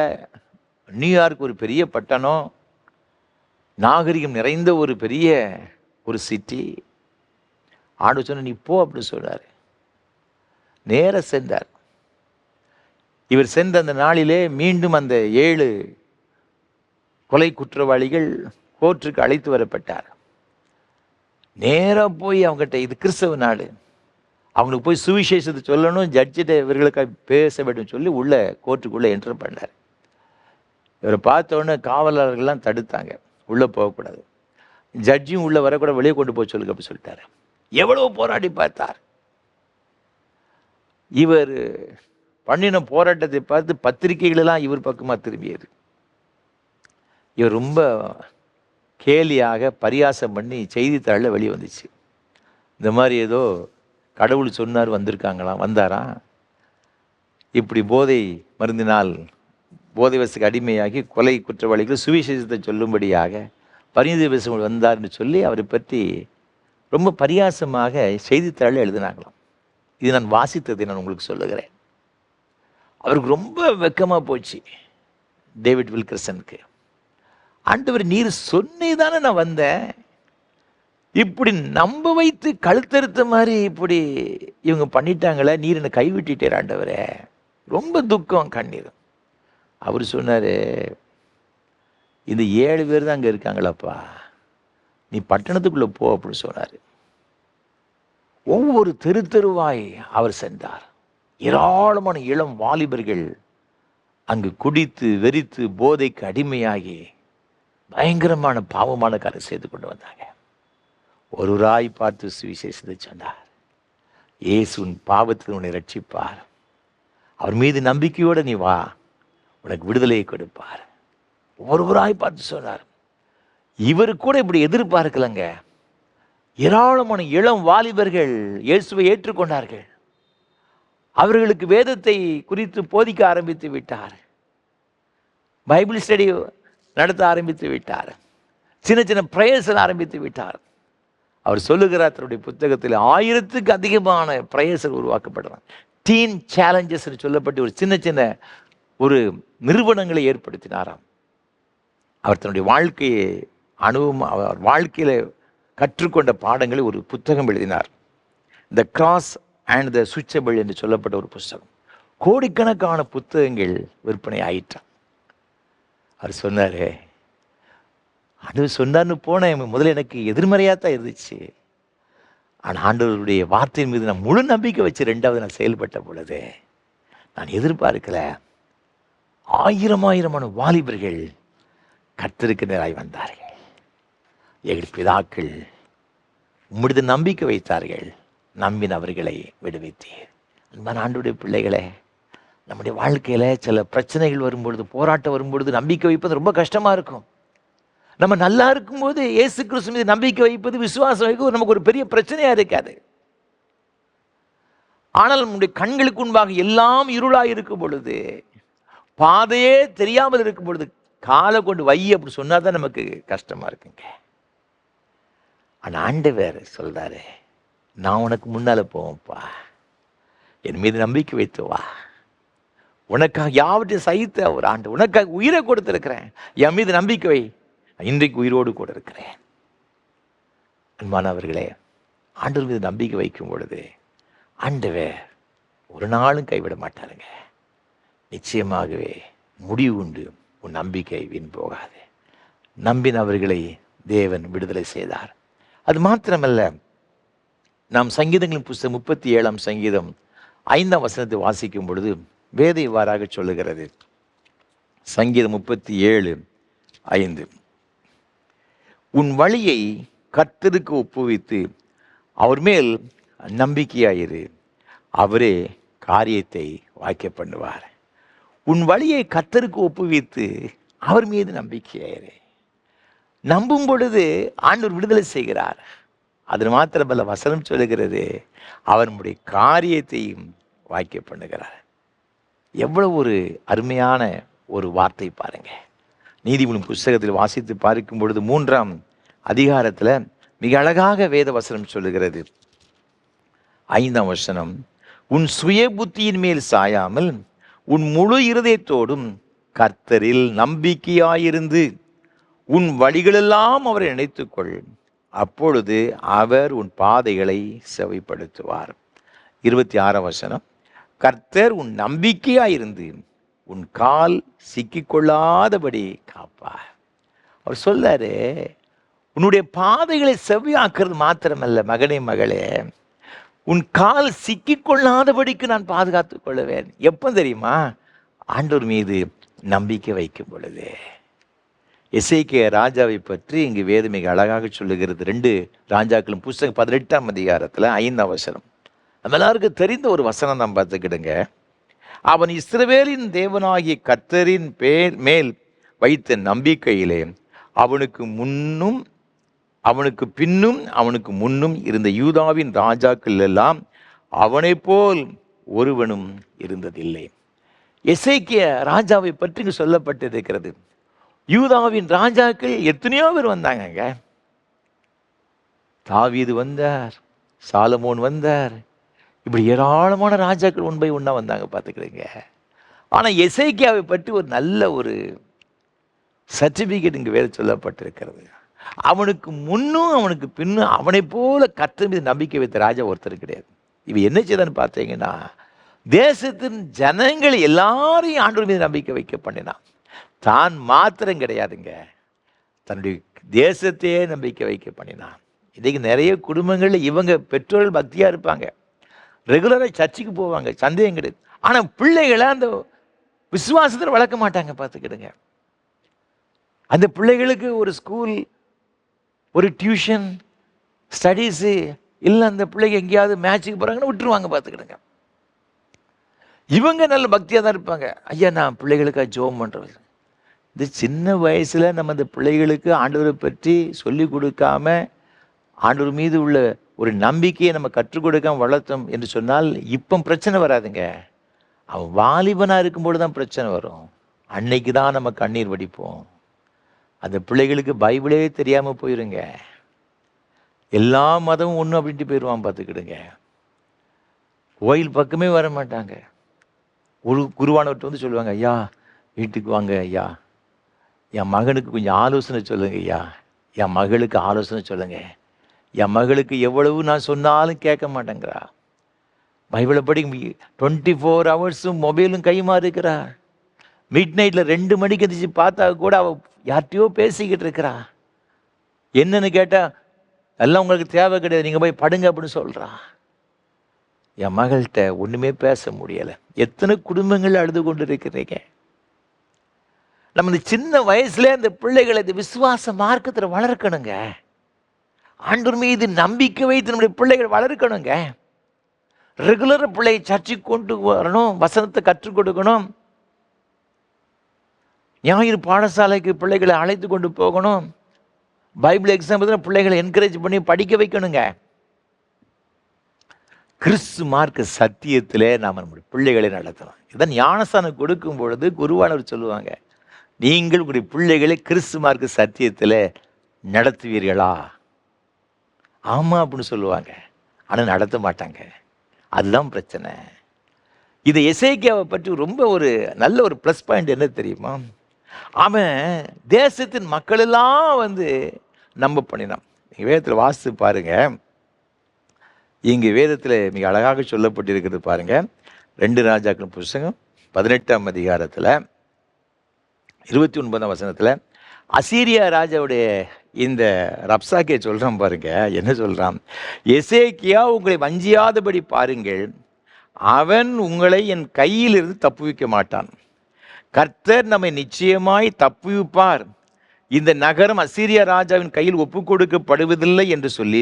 நியூயார்க் ஒரு பெரிய பட்டணம், நாகரிகம் நிறைந்த ஒரு பெரிய ஒரு சிட்டி. ஆண்டு சொன்ன நீ போ அப்படின்னு சொன்னார். நேர சென்றார். இவர் சென்ற அந்த நாளிலே மீண்டும் அந்த 7 கொலை குற்றவாளிகள் கோர்ட்டுக்கு அழைத்து வரப்பட்டார். நேராக போய் அவங்ககிட்ட, இது கிறிஸ்தவ நாடு, அவங்களுக்கு போய் சுவிசேஷத்தை சொல்லணும், ஜட்ஜிட்ட இவர்களுக்காக பேச வேண்டும் சொல்லி உள்ள கோர்ட்டுக்குள்ளே என்டர் பண்ணார். இவரை பார்த்த உடனே காவலர்கள்லாம் தடுத்தாங்க, உள்ளே போகக்கூடாது. ஜட்ஜியும் உள்ளே வரக்கூட, வெளியே கொண்டு போய் சொல்லுங்க அப்படி சொல்லிட்டாரு. எவ்வளோ போராடி பார்த்தார். இவர் பண்ணின போராட்டத்தை பார்த்து பத்திரிகைகளெல்லாம் இவர் பக்கமாக திரும்பியது. இவர் ரொம்ப கேலியாக பரியாசம் பண்ணி செய்தித்தாளில் வெளியே வந்துச்சு. இந்த மாதிரி ஏதோ கடவுள் சொன்னார், வந்திருக்காங்களாம், வந்தாராம். இப்படி போதை மருந்தினால் போதை வசதிக்கு அடிமையாகி கொலை குற்றவாளிகள் சுவிசேஷத்தை சொல்லும்படியாக பரிந்து பேச வந்தார்னு சொல்லி அவரை பற்றி ரொம்ப பரியாசமாக செய்தித்தாளில் எழுதினாங்களாம். இது நான் வாசித்ததை நான் உங்களுக்கு சொல்லுகிறேன். அவருக்கு ரொம்ப வெக்கமாக போச்சு டேவிட் வில்கர்சனுக்கு. ஆண்டவர், நீர் சொன்னதானே நான் வந்தேன், இப்படி நம்ப வைத்து கழுத்தறுத்த மாதிரி இப்படி இவங்க பண்ணிட்டாங்களே, நீர் என்னை கைவிட்டுட்டேர் ஆண்டவரே. ரொம்ப துக்கம், கண்ணீர். அவர் சொன்னார், இந்த 7 பேர் தான் அங்கே இருக்காங்களாப்பா, நீ பட்டணத்துக்குள்ளே போ அப்படின்னு சொன்னார். ஒவ்வொரு தெருவாய் அவர் சென்றார். ஏராளமான இளம் வாலிபர்கள் அங்கு குடித்து வெறித்து போதைக்கு அடிமையாகி பயங்கரமான பாவமான காரியம் செய்து கொண்டு வந்தாங்க. ஒருவராய் பார்த்து சுவிசேஷத்தை சொன்னார். இயேசு உன் பாவத்தில் உன்னை ரட்சிப்பார், அவர் மீது நம்பிக்கையோடு நீ வா, உனக்கு விடுதலையை கொடுப்பார். ஒருவராய் பார்த்து சொன்னார். இவர் கூட இப்படி எதிர்பார்க்கலங்க. ஏராளமான இளம் வாலிபர்கள் இயேசுவை ஏற்றுக்கொண்டார்கள். அவர்களுக்கு வேதத்தை குறித்து போதிக்க ஆரம்பித்து விட்டார். பைபிள் ஸ்டடி நடத்த ஆரம்பித்து விட்டார். சின்ன சின்ன பிரேயர்ஸ் ஆரம்பித்து விட்டார். அவர் சொல்லுகிறார் தன்னுடைய புத்தகத்தில் 1000க்கு அதிகமான பிரயசர் உருவாக்கப்படுறாங்க. டீன் சேலஞ்சஸ் சொல்லப்பட்டு ஒரு சின்ன சின்ன ஒரு நிறுவனங்களை ஏற்படுத்தினாராம். அவர் தன்னுடைய வாழ்க்கையை அவர் வாழ்க்கையில் கற்றுக்கொண்ட பாடங்களை ஒரு புத்தகம் எழுதினார். த கிராஸ் அண்ட் த சுவிட்சபிள் என்று சொல்லப்பட்ட ஒரு புத்தகம். கோடிக்கணக்கான புத்தகங்கள் விற்பனை ஆயிட்டான். அவர் சொன்னார், அது சொன்னார்னு போனேன், முதல்ல எனக்கு எதிர்மறையாக தான் இருந்துச்சு. ஆனால் ஆண்டவருடைய வார்த்தையின் மீது நான் முழு நம்பிக்கை வச்சு 2வது நான் செயல்பட்ட பொழுது நான் எதிர்பார்க்கல 1000 வாலிபர்கள் கர்த்தருக்கு நேராய் வந்தார்கள். எங்கள் பிதாக்கள் உம்முடைய நம்பிக்கை வைத்தார்கள், நம்பின அவர்களை விடுவித்தீர். அன்பான ஆண்டவருடைய பிள்ளைகளே, நம்முடைய வாழ்க்கையில் சில பிரச்சனைகள் வரும்பொழுது, போராட்டம் வரும்பொழுது நம்பிக்கை வைப்பது ரொம்ப கஷ்டமாக இருக்கும். நம்ம நல்லா இருக்கும்போது இயேசு கிறிஸ்து மீது நம்பிக்கை வைப்பது, விசுவாசம் வைப்பது நமக்கு ஒரு பெரிய பிரச்சனையாக இருக்காது. ஆனால் நம்முடைய கண்களுக்கு முன்பாக எல்லாம் இருளாக இருக்கும் பொழுது, பாதையே தெரியாமல் இருக்கும் பொழுது காலை கொண்டு வை அப்படி சொன்னா தான் நமக்கு கஷ்டமாக இருக்குங்க. ஆனால் ஆண்டவர் சொல்றாரு, நான் உனக்கு முன்னால் போவேன்ப்பா, என் மீது நம்பிக்கை வைத்து வா, உனக்காக யாவற்றையும் சகித்த ஒரு ஆண்டு, உனக்காக உயிரை கொடுத்துருக்கிறேன், என் மீது நம்பிக்கை வை, இன்றைக்கு உயிரோடு கூட இருக்கிறேன். அன்பானவர்களே, ஆண்டவர் மீது நம்பிக்கை வைக்கும் பொழுது ஆண்டவர் ஒரு நாளும் கைவிட மாட்டாருங்க. நிச்சயமாகவே முடிவு உண்டு, உன் நம்பிக்கை வீண் போகாது. நம்பினவர்களை தேவன் விடுதலை செய்தார். அது மாத்திரமல்ல, நாம் சங்கீதங்களின் புஸ்தகம் 37ஆம் சங்கீதம் 5ஆம் வசனத்தை வாசிக்கும் பொழுது வேதம் இவ்வாறாக சொல்லுகிறது. சங்கீதம் 37:5, உன் வழியை கர்த்தருக்கு ஒப்புவித்து அவர் மேல் நம்பிக்கையாயிரு, அவரே காரியத்தை வாய்க்க பண்ணுவார். உன் வழியை கர்த்தருக்கு ஒப்புவித்து அவர் மீது நம்பிக்கையாயிரு. நம்பும் பொழுது ஆண்டவர் விடுதலை செய்கிறார். அது மாத்திரமல்ல, வசனம் சொல்லுகிறது, அவர் நம்முடைய காரியத்தையும் வாய்க்க பண்ணுகிறார். எவ்வளவு ஒரு அருமையான ஒரு வார்த்தை பாருங்க. நீதிமொழியின் புஸ்தகத்தில் வாசித்து பார்க்கும் பொழுது 3ஆம் அதிகாரத்தில் மிக அழகாக வேத வசனம் சொல்லுகிறது. 5ஆம் வசனம், உன் சுய புத்தியின் மேல் சாயாமல் உன் முழு இருதயத்தோடும் கர்த்தரில் நம்பிக்கையாயிருந்து உன் வழிகளெல்லாம் அவரை நினைத்துக்கொள், அப்பொழுது அவர் உன் பாதைகளை செவைப்படுத்துவார். 26ஆம் வசனம், கர்த்தர் உன் நம்பிக்கையாயிருந்து உன் கால் சிக்கிக்கொள்ளாதபடி காப்பார். அவர் சொல்லாரு, உன்னுடைய பாதைகளை செவ்வியாக்குறது மாத்திரமல்ல மகனே மகளே, உன் கால் சிக்கிக்கொள்ளாதபடிக்கு நான் பாதுகாத்து கொள்ளுவேன். எப்போ தெரியுமா? ஆண்டவர் மீது நம்பிக்கை வைக்கும் பொழுது. எசேக்கியா ராஜாவை பற்றி இங்கு வேதம் மிக அழகாக சொல்லுகிறது. 2 ராஜாக்களும் புஸ்தகம் 18ஆம் அதிகாரத்தில் 5ஆம் வசனம். நம்ம எல்லாருக்கும் தெரிந்த ஒரு வசனம் தான், பார்த்துக்கிடுங்க. அவன் இஸ்ரவேலின் தேவனாகிய கர்த்தரின் மேல் வைத்த நம்பிக்கையிலே அவனுக்கு பின்னும் அவனுக்கு முன்னும் இருந்த யூதாவின் ராஜாக்கள் எல்லாம் அவனை போல் ஒருவனும் இருந்ததில்லை. எசேக்கியா ராஜாவை பற்றி சொல்லப்பட்டிருக்கிறது. யூதாவின் ராஜாக்கள் எத்தனையோ பேர் வந்தாங்க. தாவீது வந்தார், சாலமோன் வந்தார், இப்படி ஏராளமான ராஜாக்கள் 1 by 1 வந்தாங்க, பார்த்துக்கிறீங்க. ஆனால் எசேக்கியாவை பற்றி ஒரு நல்ல ஒரு சர்டிஃபிகேட் இங்கே வேறு சொல்லப்பட்டிருக்கிறது. அவனுக்கு முன்னும் அவனுக்கு பின்னும் அவனை போல கர்த்தர் மீது நம்பிக்கை வைத்த ராஜா ஒருத்தர் கிடையாது. இவ என்ன செய்தான்னு பார்த்தீங்கன்னா, தேசத்தின் ஜனங்கள் எல்லாரையும் ஆண்டவர் மீது நம்பிக்கை வைக்க பண்ணினான். தான் மாத்திரம் கிடையாதுங்க, தன்னுடைய தேசத்தையே நம்பிக்கை வைக்க பண்ணினான். இன்றைக்கு நிறைய குடும்பங்களில் இவங்க பெற்றோர்கள் பக்தியாக இருப்பாங்க, ரெகுலராக சர்ச்சுக்கு போவாங்க, சந்தேகம் கிடையாது. ஆனால் பிள்ளைகளை அந்த விசுவாசத்தில் வளர்க்க மாட்டாங்க, பார்த்துக்கிடுங்க. அந்த பிள்ளைகளுக்கு ஒரு ஸ்கூல், ஒரு டியூஷன், ஸ்டடீஸு இல்லை, அந்த பிள்ளைங்க எங்கேயாவது மேட்சுக்கு போகிறாங்கன்னு விட்டுருவாங்க, பார்த்துக்கிடுங்க. இவங்க நல்ல பக்தியாக தான் இருப்பாங்க. ஐயா, நான் பிள்ளைகளுக்காக ஜெபம் பண்ணுறது. இந்த சின்ன வயசில் நம்ம அந்த பிள்ளைகளுக்கு ஆண்டவரை பற்றி சொல்லி கொடுக்காம, ஆண்டவர் மீது உள்ள ஒரு நம்பிக்கையை நம்ம கற்றுக் கொடுக்காம வளர்த்தோம் என்று சொன்னால் இப்போ பிரச்சனை வராதுங்க. அவன் வாலிபனாக இருக்கும்போது தான் பிரச்சனை வரும். அன்னைக்கு தான் நம்ம கண்ணீர் வடிப்போம். அந்த பிள்ளைகளுக்கு பைபிளே தெரியாமல் போயிருங்க. எல்லா மதமும் ஒன்று அப்படின்ட்டு போயிடுவான் பார்த்துக்கிடுங்க. கோயில் பக்கமே வர மாட்டாங்க. ஒரு குருவானவர்கிட்ட வந்து சொல்லுவாங்க, ஐயா வீட்டுக்கு வாங்க ஐயா, என் மகனுக்கு கொஞ்சம் ஆலோசனை சொல்லுங்க ஐயா, என் மகளுக்கு ஆலோசனை சொல்லுங்க, என் மகளுக்கு எவ்வளவு நான் சொன்னாலும் கேட்க மாட்டேங்கிறா, பைபிளை படி 24 ஹவர்ஸும் மொபைலும் கைமா இருக்கிறா, மிட் நைட்டில் 2 மணிக்கு எந்திரிச்சு பார்த்தா கூட அவள் யார்கிட்டையோ பேசிக்கிட்டு இருக்கிறா, என்னன்னு கேட்டால் எல்லாம் உங்களுக்கு தேவை கிடையாது, நீங்கள் போய் படுங்க அப்படின்னு சொல்கிறா. என் மகள்கிட்ட ஒன்றுமே பேச முடியலை. எத்தனை குடும்பங்கள் அழுது கொண்டு இருக்கிறீங்க. நம்ம இந்த சின்ன வயசுல இந்த பிள்ளைகளை இந்த விசுவாச மார்க்கத்தில் வளர்க்கணுங்க. ஆண்டவர் மீது நம்பிக்கை வைத்து நம்முடைய பிள்ளைகள் வளர்க்கணுங்க. ரெகுலராக பிள்ளையை சர்ச்சைக்கு கொண்டு வரணும், வசனத்தை கற்றுக் கொடுக்கணும், ஞாயிறு பாடசாலைக்கு பிள்ளைகளை அழைத்து கொண்டு போகணும், பைபிள் எக்ஸாம் பிள்ளைகளை என்கரேஜ் பண்ணி படிக்க வைக்கணுங்க. கிறிஸ்து மார்க்க சத்தியத்திலே நாம் நம்முடைய பிள்ளைகளை நடத்தணும். இதான் ஞானஸ்தானம் கொடுக்கும் பொழுது குருவானவர் சொல்லுவாங்க, நீங்கள் உங்களுடைய பிள்ளைகளை கிறிஸ்து மார்க்க சத்தியத்தில் நடத்துவீர்களா? ஆமாம் அப்படின்னு சொல்லுவாங்க, ஆனால் நடத்த மாட்டாங்க. அதுதான் பிரச்சனை. இதை எசேக்கியாவை பற்றி ரொம்ப ஒரு நல்ல ஒரு ப்ளஸ் பாயிண்ட் என்ன தெரியுமா? அவன் தேசத்தின் மக்களெல்லாம் வந்து நம்ப பண்ணினான். நீங்கள் வேதத்தில் வாசித்து பாருங்க, இங்கே வேதத்தில் மிக அழகாக சொல்லப்பட்டிருக்கிறது பாருங்க. 2 ராஜாக்கள் புத்தகம் 18ஆம் அதிகாரத்தில் 29ஆம் வசனத்தில் அசீரியா ராஜாவுடைய இந்த ரப்சாக்கே சொல்கிறான் பாருங்க. என்ன சொல்கிறான்? எசேக்கியா உங்களை வஞ்சியாதபடி பாருங்கள், அவன் உங்களை என் கையிலிருந்து தப்புவிக்க மாட்டான், கர்த்தர் நம்மை நிச்சயமாய் தப்புவிப்பார், இந்த நகரம் அசீரியா ராஜாவின் கையில் ஒப்பு கொடுக்கப்படுவதில்லை என்று சொல்லி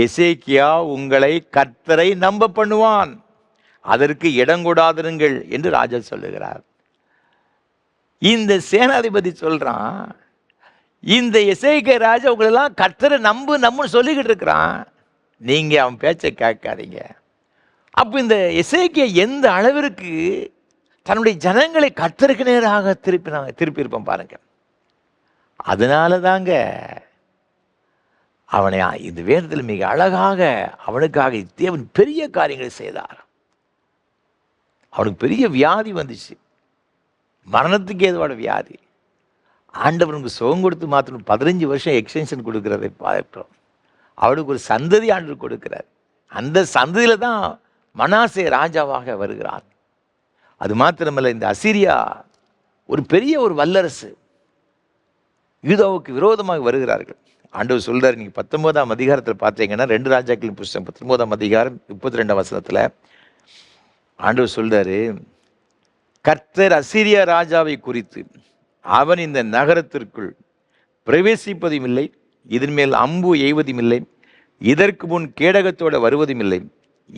எசேக்கியா உங்களை கர்த்தரை நம்ப பண்ணுவான், அதற்கு இடங்கொடாதிருங்கள் என்று ராஜா சொல்லுகிறார். இந்த சேனாதிபதி சொல்றான், இந்த எசேக்கியா ராஜா உங்களெல்லாம் கர்த்தரை நம்புன்னு சொல்லிக்கிட்டு இருக்கிறான், நீங்க அவன் பேச்சை கேட்காதீங்க. அப்போ இந்த எசேக்கியா எந்த அளவிற்கு தன்னுடைய ஜனங்களை கர்த்தருக்கு நேராக திருப்பியிருப்பான் பாருங்க. அதனால தாங்க அவனை இந்த வேதத்தில் மிக அழகாக அவனுக்காக தேவன் பெரிய காரியங்களை செய்தார். அவனுக்கு பெரிய வியாதி வந்துச்சு, மரணத்துக்கு ஏதுவான வியாதி. ஆண்டவனுக்கு சுகம் கொடுத்து மாத்திரம் 15 வருஷம் எக்ஸ்டென்ஷன் கொடுக்கிறதை பார்க்கிறோம். அவனுக்கு ஒரு சந்ததி ஆண்டவர் கொடுக்கிறார். அந்த சந்ததியில் தான் மனாசே ராஜாவாக வருகிறான். அது மாத்திரமல்ல, இந்த அசீரியா ஒரு பெரிய ஒரு வல்லரசு, யூதாவுக்கு விரோதமாக வருகிறார்கள். ஆண்டவர் சொல்றாரு, நீங்கள் 19ஆம் அதிகாரத்தில் பார்த்தீங்கன்னா 2 ராஜாக்களின் புத்தகம் 19ஆம் அதிகாரம் 32ஆம் வசனத்தில் ஆண்டவர் சொல்றாரு, கர்த்தர் அசீரியா ராஜாவை குறித்து, அவன் இந்த நகரத்திற்குள் பிரவேசிப்பதும் இல்லை, இதன் மேல் அம்பு எய்வதும் இல்லை, இதற்கு முன் கேடகத்தோடு வருவதும் இல்லை,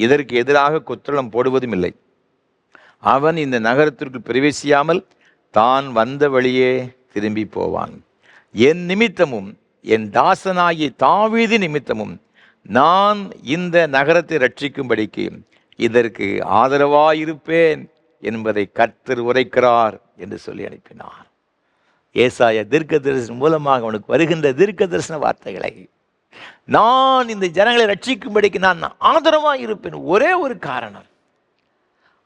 இதற்கு எதிராக கொத்தளம் போடுவதும் இல்லை, அவன் இந்த நகரத்திற்குள் பிரவேசியாமல் தான் வந்த வழியே திரும்பி போவான். என் நிமித்தமும் என் தாசனாகிய தாவீது நிமித்தமும் நான் இந்த நகரத்தை ரட்சிக்கும்படிக்கு இதற்கு ஆதரவாயிருப்பேன் என்பதை கர்த்தர் உரைக்கிறார் என்று சொல்லி அனுப்பினார். ஏசாயா தீர்க்கதரிசனம் மூலமாக அவனுக்கு வருகின்ற தீர்க்க தரிசன வார்த்தைகளை, நான் இந்த ஜனங்களை ரட்சிக்கும்படிக்கு நான் ஆதரவாக இருப்பேன். ஒரே ஒரு காரணம்,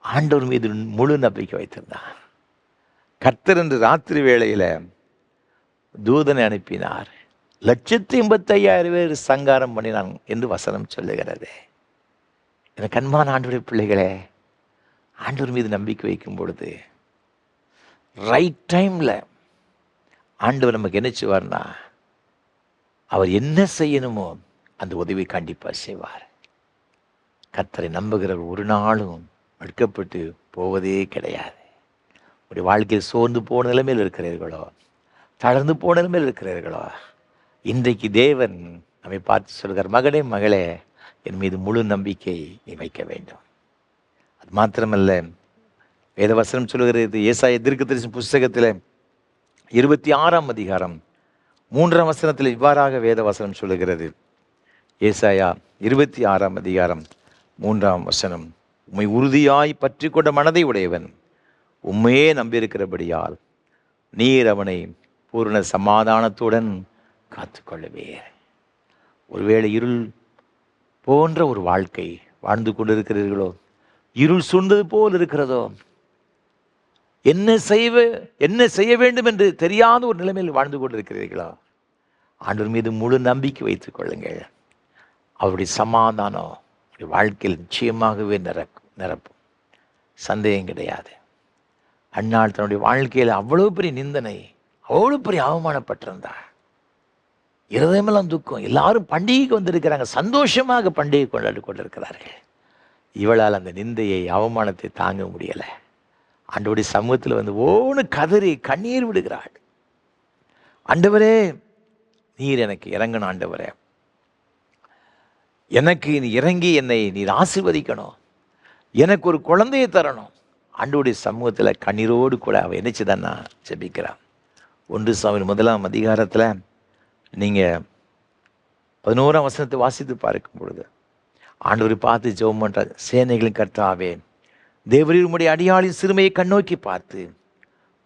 ஆண்டவர் மீது முழு நம்பிக்கை வைத்திருந்தார். கர்த்தர் என்று ராத்திரி வேளையில தூதனை அனுப்பினார், 185,000 பேர் சங்காரம் பண்ணினான் என்று வசனம் சொல்லுகிறது. எனக்கு அன்பான ஆண்டவருடைய பிள்ளைகளே, ஆண்டவர் மீது நம்பிக்கை வைக்கும் பொழுது ரைட் டைம்ல ஆண்டவர் நமக்கு என்ன செய்வார்னா, அவர் என்ன செய்யணுமோ அந்த உதவி கண்டிப்பாக செய்வார். கர்த்தரை நம்புகிறவர் ஒரு நாளும் வெட்கப்பட்டு போவதே கிடையாது. உடைய வாழ்க்கையில் சோர்ந்து போன நிலைமையில் இருக்கிறீர்களோ, தளர்ந்து போன நிலைமையில் இருக்கிறீர்களோ, இன்றைக்கு தேவன் நம்மை பார்த்து சொல்கிறார், மகனே மகளே, என் மீது முழு நம்பிக்கை நீ வைக்க வேண்டும். அது மாத்திரமல்ல, வேதவசனம் சொல்லுகிறது, ஏசாயா தீர்க்கதரிசன புஸ்தகத்தில் 26ஆம் அதிகாரம் 3ஆம் வசனத்தில் இவ்வாறாக வேதவசனம் சொல்லுகிறது. ஏசாயா 26ஆம் அதிகாரம் 3ஆம் வசனம், உம்மை உறுதியாய் பற்றி கொண்ட மனதை உடையவன் உம்மையே நம்பியிருக்கிறபடியால் நீர் அவனை பூர்ண சமாதானத்துடன் காத்துக்கொள்ளுவீர். ஒருவேளை இருள் போன்ற ஒரு வாழ்க்கை வாழ்ந்து கொண்டிருக்கிறீர்களோ, இருள் சூழ்ந்தது போல் இருக்கிறதோ, என்ன செய்ய வேண்டும் என்று தெரியாத ஒரு நிலைமையில் வாழ்ந்து கொண்டிருக்கிறீர்களோ, ஆண்டவர் மீது முழு நம்பிக்கை வைத்துக் கொள்ளுங்கள். அவருடைய சமாதானம் வாழ்க்கையில் நிச்சயமாகவே நிரப்பும், சந்தேகம் கிடையாது. அந்நாள் தன்னுடைய வாழ்க்கையில் அவ்வளோ பெரிய நிந்தனை, அவ்வளோ பெரிய அவமானப்பட்டிருந்தார். இருதயமெல்லாம் துக்கம். எல்லாரும் பண்டிகைக்கு வந்திருக்கிறாங்க, சந்தோஷமாக பண்டிகை கொண்டாடி கொண்டிருக்கிறார்கள். இவளால் அந்த நிந்தையை, அவமானத்தை தாங்க முடியலை. ஆண்டவருடைய சமூகத்தில் வந்து ஓன்னு கதறி கண்ணீர் விடுகிறாள். ஆண்டவரே, நீர் எனக்கு இறங்கணும். ஆண்டவரே, எனக்கு நீ இறங்கி என்னை நீர் ஆசீர்வதிக்கணும். எனக்கு ஒரு குழந்தையை தரணும். ஆண்டவருடைய சமூகத்தில் கண்ணீரோடு கூட அவள் என்னச்சுதான் ஜெபிக்கிறான். 1 சாமுவேல் 1ஆம் அதிகாரத்தில் நீங்கள் 11ஆம் வசனத்தை வாசித்து பார்க்கும் பொழுது ஆண்டவரை பார்த்து ஜெபம் பண்ணுறார். சேனைகளின் கர்த்தாவே, தேவரீர் உம்முடைய அடியாளின் சிறுமையை கண்ணோக்கி பார்த்து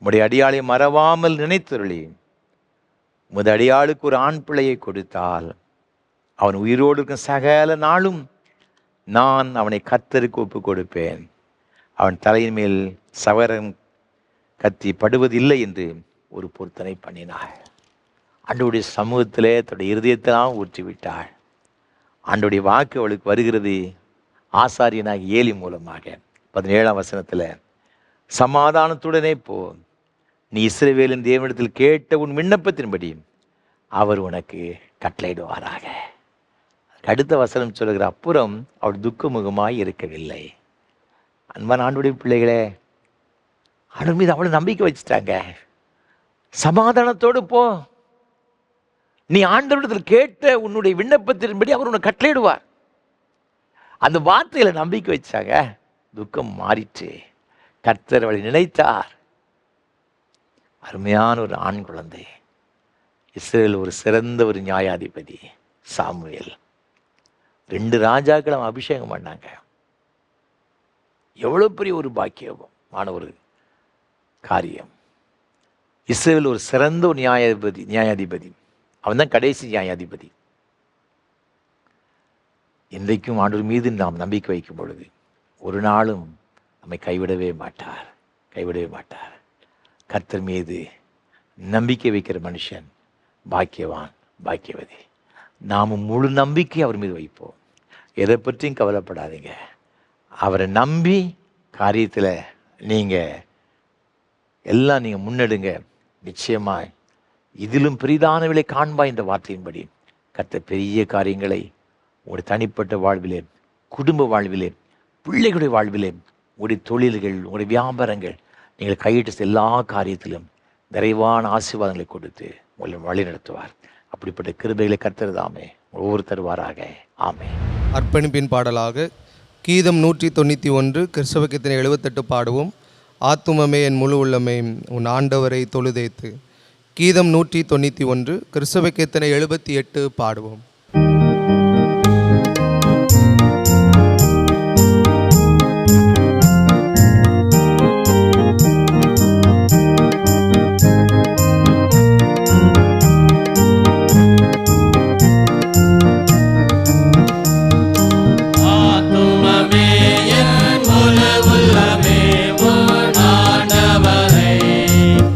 உம்முடைய அடியாளை மறவாமல் நினைத்தருளி உமது அடியாளுக்கு ஒரு ஆண் பிள்ளையை கொடுத்தால் அவன் உயிரோடு இருக்கும் சகல நாளும் நான் அவனை கர்த்தருக்கு ஒப்பு கொடுப்பேன். அவன் தலையின் மேல் சவரம் கத்தி படுவதில்லை என்று ஒரு பொருத்தனை பண்ணினாள். ஆண்டவருடைய சமூகத்திலே தன்னுடைய இருதயத்தெல்லாம் ஊற்றிவிட்டாள். ஆண்டவருடைய வாக்கு அவளுக்கு வருகிறது ஆசாரியனாக ஏலி மூலமாக. 17ஆம் வசனத்தில், சமாதானத்துடனே போ, நீ இஸ்ரவேலின் தேவனிடத்தில் கேட்ட உன் விண்ணப்பத்தின்படி அவர் உனக்கு கட்டளையிடுவாராக. அடுத்த வசனம் சொல்லுகிற, அப்புறம் அவள் துக்கமுகமாய் இருக்கவில்லை. அன்பான ஆண்டவருடைய பிள்ளைகளே, ஆண்டவர் மீது அவ்வளோ நம்பிக்கை வச்சுட்டாங்க. சமாதானத்தோடு போ, நீ ஆண்டவரிடத்தில் கேட்ட உன்னுடைய விண்ணப்பத்தின்படி அவர் உன்னை கட்டளையிடுவார். அந்த வார்த்தையில நம்பிக்கை வச்சாங்க. துக்கம் மாறிற்று. கர்த்தர் அவளை நினைத்தார். அருமையான ஒரு ஆண் குழந்தை. இஸ்ரவேல் ஒரு சிறந்த ஒரு நியாயாதிபதி சாமுவேல். 2 ராஜாக்களை அவன் அபிஷேகம் பண்ணாங்க. எவ்வளோ பெரிய ஒரு பாக்கியமான ஒரு காரியம். இஸ்ரவேல் ஒரு சிறந்த ஒரு நியாயாதிபதி. அவன் தான் கடைசி நியாயாதிபதி. இன்றைக்கும் ஆண்டவர் மீது நாம் நம்பிக்கை வைக்கும் பொழுது ஒரு நாளும் நம்மை கைவிடவே மாட்டார். கர்த்தர் மீது நம்பிக்கை வைக்கிற மனுஷன் பாக்கியவான், பாக்கியவதி. நாம் முழு நம்பிக்கை அவர் மீது வைப்போம். எதை பற்றியும் கவலைப்படாதீங்க. அவரை நம்பி காரியத்தில் நீங்கள் எல்லாம் நீங்கள் முன்னெடுங்க. நிச்சயமாய் இதிலும் பெரிதானவளை காண்பா என்ற வார்த்தையின்படி கர்த்தர் பெரிய காரியங்களை உங்களுடைய தனிப்பட்ட வாழ்விலே, குடும்ப வாழ்விலே, பிள்ளைகளுடைய வாழ்விலே, உங்களுடைய தொழில்கள், உங்களுடைய வியாபாரங்கள், நீங்கள் கையிட்ட எல்லா காரியத்திலும் நிறைவான ஆசீர்வாதங்களை கொடுத்து உங்களை வழி நடத்துவார். அப்படிப்பட்ட கிருபைகளை கர்த்தர் தாமே ஒவ்வொரு தருவாராக. ஆமே. அர்ப்பணிப்பின் பாடலாக கீதம் 191 கிறிஸ்தவ கீர்த்தனை 78 பாடுவோம். ஆத்துமமே என் முழு உள்ளமே உன் ஆண்டவரை தொழுதேத்து. கீதம் 191 கிறிஸ்தவ கீர்த்தனை 78 பாடுவோம்.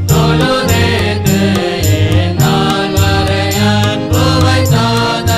தொழுதேத்து என் நாள் வரை அன்பு வைத்தாத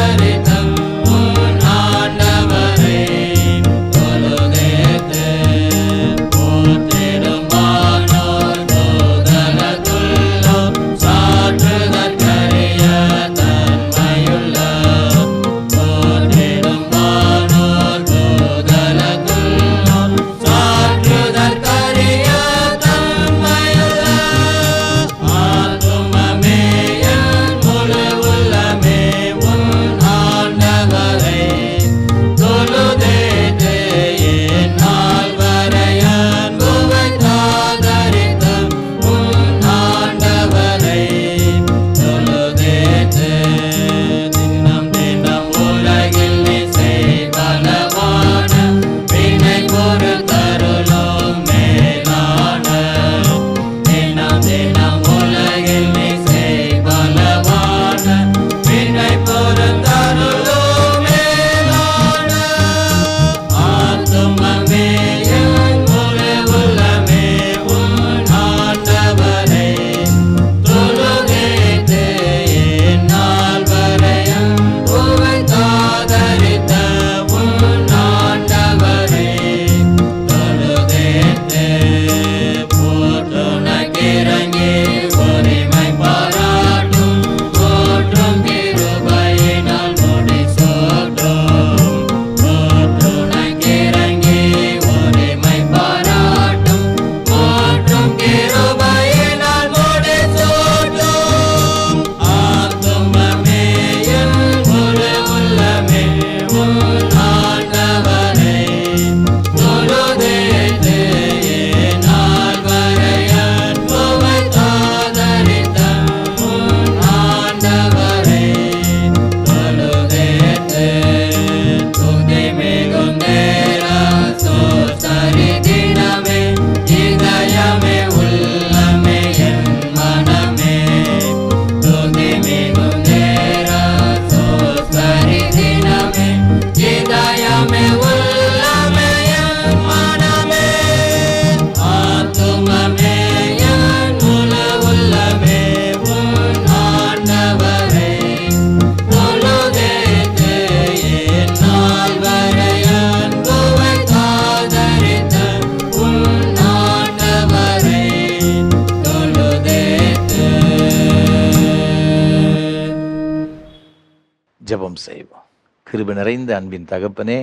ஜெபம் செய்வோம். கிருபை நிறைந்த அன்பின் தகப்பனே,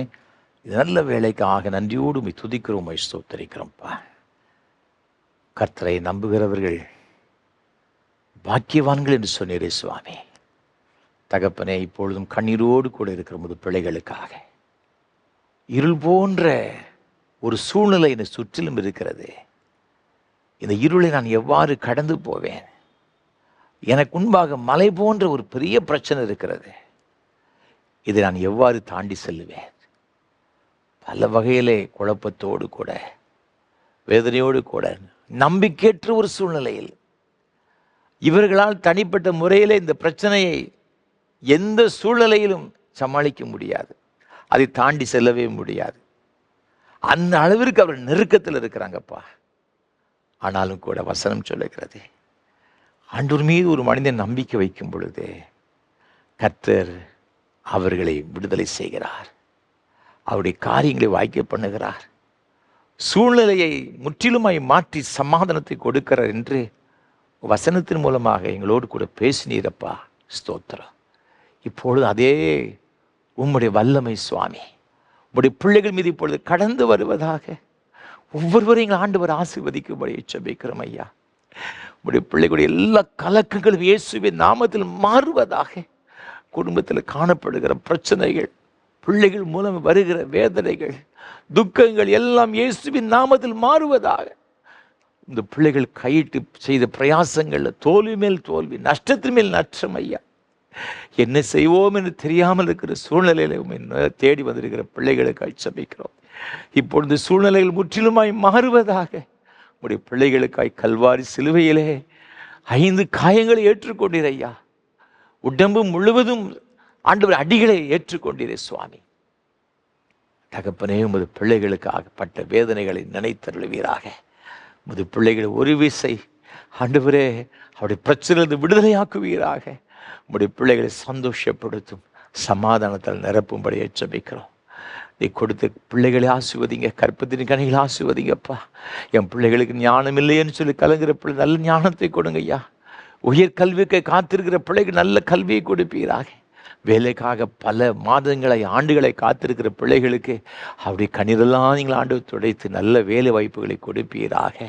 இது நல்ல வேலைக்காக நன்றியோடு உம்மை துதிக்கிறோம், உம்மை ஸ்தோத்திரிக்கிறோம்ப்பா. கர்த்தரை நம்புகிறவர்கள் பாக்கியவான்கள் என்று சொன்னீரே சுவாமி. தகப்பனே, இப்பொழுதும் கண்ணீரோடு கூட இருக்கிற முது பிள்ளைகளுக்காக இருள் போன்ற ஒரு சூழ்நிலை என்னை சுற்றிலும் இருக்கிறது. இந்த இருளை நான் எவ்வாறு கடந்து போவேன்? எனக்கு முன்பாக மலை போன்ற ஒரு பெரிய பிரச்சனை இருக்கிறது. இதை நான் எவ்வாறு தாண்டி செல்லுவேன்? பல வகையிலே குழப்பத்தோடு கூட, வேதனையோடு கூட, நம்பிக்கையற்ற ஒரு சூழ்நிலையில் இவர்களால் தனிப்பட்ட முறையிலே இந்த பிரச்சனையை எந்த சூழ்நிலையிலும் சமாளிக்க முடியாது, அதை தாண்டி செல்லவே முடியாது. அந்த அளவிற்கு அவர் நெருக்கத்தில் இருக்கிறாங்கப்பா. ஆனாலும் கூட வசனம் சொல்லுகிறது, ஆண்டவர் மீது ஒரு மனிதன் நம்பிக்கை வைக்கும் பொழுது கர்த்தர் அவர்களை விடுதலை செய்கிறார், அவருடைய காரியங்களை வாய்க்க பண்ணுகிறார், சூழ்நிலையை முற்றிலுமாய் மாற்றி சமாதானத்தை கொடுக்கிறார் என்று வசனத்தின் மூலமாக எங்களோடு கூட பேசினீரப்பா. ஸ்தோத்திரம். இப்பொழுது அதே உம்முடைய வல்லமை சுவாமி உம்முடைய பிள்ளைகள் மீது இப்பொழுது கடந்து வருவதாக, ஒவ்வொருவரையும் எங்கள் ஆண்டவர் ஆசீர்வதிக்கும்படி ஜெபிக்கிறோம் ஐயா. உம்முடைய பிள்ளைகளுடைய எல்லா கலக்கங்களும் இயேசுவின் நாமத்தில் மாறுவதாக. குடும்பத்தில் காணப்படுகிற பிரச்சனைகள், பிள்ளைகள் மூலம் வருகிற வேதனைகள், துக்கங்கள் எல்லாம் இயேசுவின் நாமத்தில் மாறுவதாக. இந்த பிள்ளைகள் கையிட்டு செய்த பிரயாசங்களில் தோல்வி மேல் தோல்வி, நஷ்டத்தின் மேல் நஷ்டம் ஐயா. என்ன செய்வோம் என்று தெரியாமல் இருக்கிற சூழ்நிலையில தேடி வந்திருக்கிற பிள்ளைகளுக்கு ஜெபிக்கிறோம். இப்பொழுது சூழ்நிலைகள் முற்றிலுமாய் மாறுவதாக. உடைய பிள்ளைகளுக்காய் கல்வாரி சிலுவையிலே 5 காயங்களை ஏற்றுக்கொண்டீர் ஐயா. உடம்பு முழுவதும் ஆண்டவர் அடிகளை ஏற்றுக்கொண்டீரே சுவாமி. தகப்பனே, உமது பிள்ளைகளுக்காக பட்ட வேதனைகளை நினைத்தருளுவீராக. உமது பிள்ளைகளை ஒரு விசை ஆண்டவரே அவருடைய பிரச்சனையிலிருந்து விடுதலையாக்குவீராக. உம்முடைய பிள்ளைகளை சந்தோஷப்படுத்தும் சமாதானத்தால் நிரப்பும்படி ஜெபிக்கிறோம். நீ கொடுத்த பிள்ளைகளை ஆசீர்வதிங்க, கற்பத்தின் கனிகளை ஆசீர்வதிங்கப்பா. என் பிள்ளைகளுக்கு ஞானம் இல்லைன்னு சொல்லி கலங்குற பிள்ளை நல்ல ஞானத்தை கொடுங்க ஐயா. உயர் கல்விக்கு காத்திருக்கிற பிள்ளைக்கு நல்ல கல்வியை கொடுப்பீராக. வேலைக்காக பல மாதங்களை ஆண்டுகளை காத்திருக்கிற பிள்ளைகளுக்கு அவருடைய கண்ணீரெல்லாம் நீங்கள் ஆண்டு துடைத்து நல்ல வேலை வாய்ப்புகளை கொடுப்பீராக.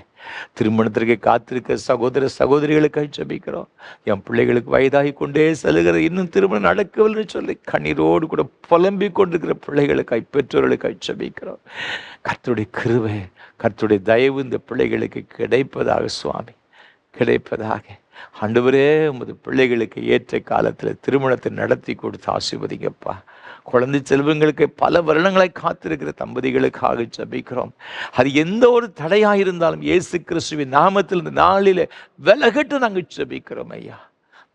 திருமணத்திற்கு காத்திருக்கிற சகோதர சகோதரிகளுக்கு ஜெபிக்கிறோம். என் பிள்ளைகளுக்கு வயதாகி கொண்டே செல்கிற, இன்னும் திருமணம் நடக்கவில்லை சொல்லி கண்ணீரோடு கூட புலம்பிக் கொண்டிருக்கிற பிள்ளைகளுக்காய் பெற்றோர்களுக்காய் ஜெபிக்கிறோம். கர்த்தருடைய கிருபை, கர்த்தருடைய தயவு இந்த பிள்ளைகளுக்கு கிடைப்பதாக சுவாமி, கிடைப்பதாக. ஆண்டவரே, உமது பிள்ளைகளுக்கு ஏற்ற காலத்தில் திருமணத்தை நடத்தி கொடுத்து ஆசீர்வதிங்கப்பா. குழந்தை செல்வங்களுக்கு பல வருடங்களை காத்திருக்கிற தம்பதிகளுக்காக ஜெபிக்கிறோம். அது எந்த ஒரு தடையாக இருந்தாலும் இயேசு கிறிஸ்துவின் நாமத்தில் இந்த நாளில் விலகட்டு நாங்கள் ஜெபிக்கிறோம் ஐயா.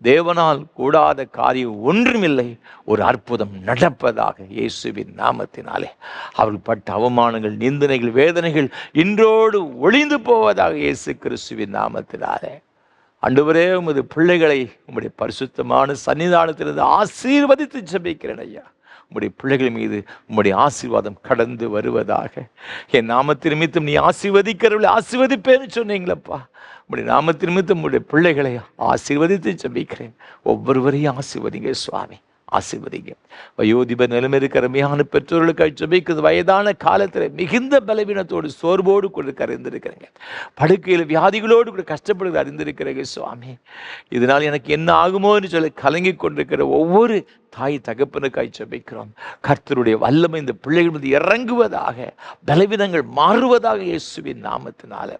தேவனால் கூடாத காரியம் ஒன்றுமில்லை. ஒரு அற்புதம் நடப்பதாக இயேசுவின் நாமத்தினாலே. அவர்கள் பட்ட அவமானங்கள், நிந்தனைகள், வேதனைகள் இன்றோடு ஒளிந்து போவதாக இயேசு கிறிஸ்துவின் நாமத்தினாலே. ஆண்டவரே, உமது பிள்ளைகளை உம்முடைய பரிசுத்தமான சன்னிதானத்திலிருந்து ஆசீர்வதித்து ஜெபிக்கிறேன் ஐயா. உம்முடைய பிள்ளைகள் மீது உம்முடைய ஆசீர்வாதம் கடந்து வருவதாக. என் நாமத்தின் நிமித்தம் நீ ஆசீர்வதிக்கிறவர்களை ஆசீர்வதிப்பேன்னு சொன்னீங்களப்பா. உம்முடைய நாமத்தின் நிமித்தம் உம்முடைய பிள்ளைகளை ஆசீர்வதித்து ஜெபிக்கிறேன். ஒவ்வொருவரையும் ஆசீர்வதிங்க சுவாமி, ஆசீர்வதிங்க. வயோதிப நிலைமை இருக்கிற அருமையான பெற்றோர்களுக்கு ஜெபிக்கிறது. வயதான காலத்தில் மிகுந்த பலவீனத்தோடு சோர்வோடு கூட அறிந்திருக்கிறேங்க. படுக்கையில் வியாதிகளோடு கூட கஷ்டப்படுகிறது அறிந்திருக்கிறேங்க சுவாமி. இதனால் எனக்கு என்ன ஆகுமோ என்று சொல்லி கலங்கி கொண்டிருக்கிற ஒவ்வொரு தாய் தகப்பனுக்காய் ஜெபிக்கிறோம். கர்த்தருடைய வல்லமை இந்த பிள்ளைகள் மீது இறங்குவதாக, பலவீனங்கள் மாறுவதாக இயேசுவின் நாமத்தினால.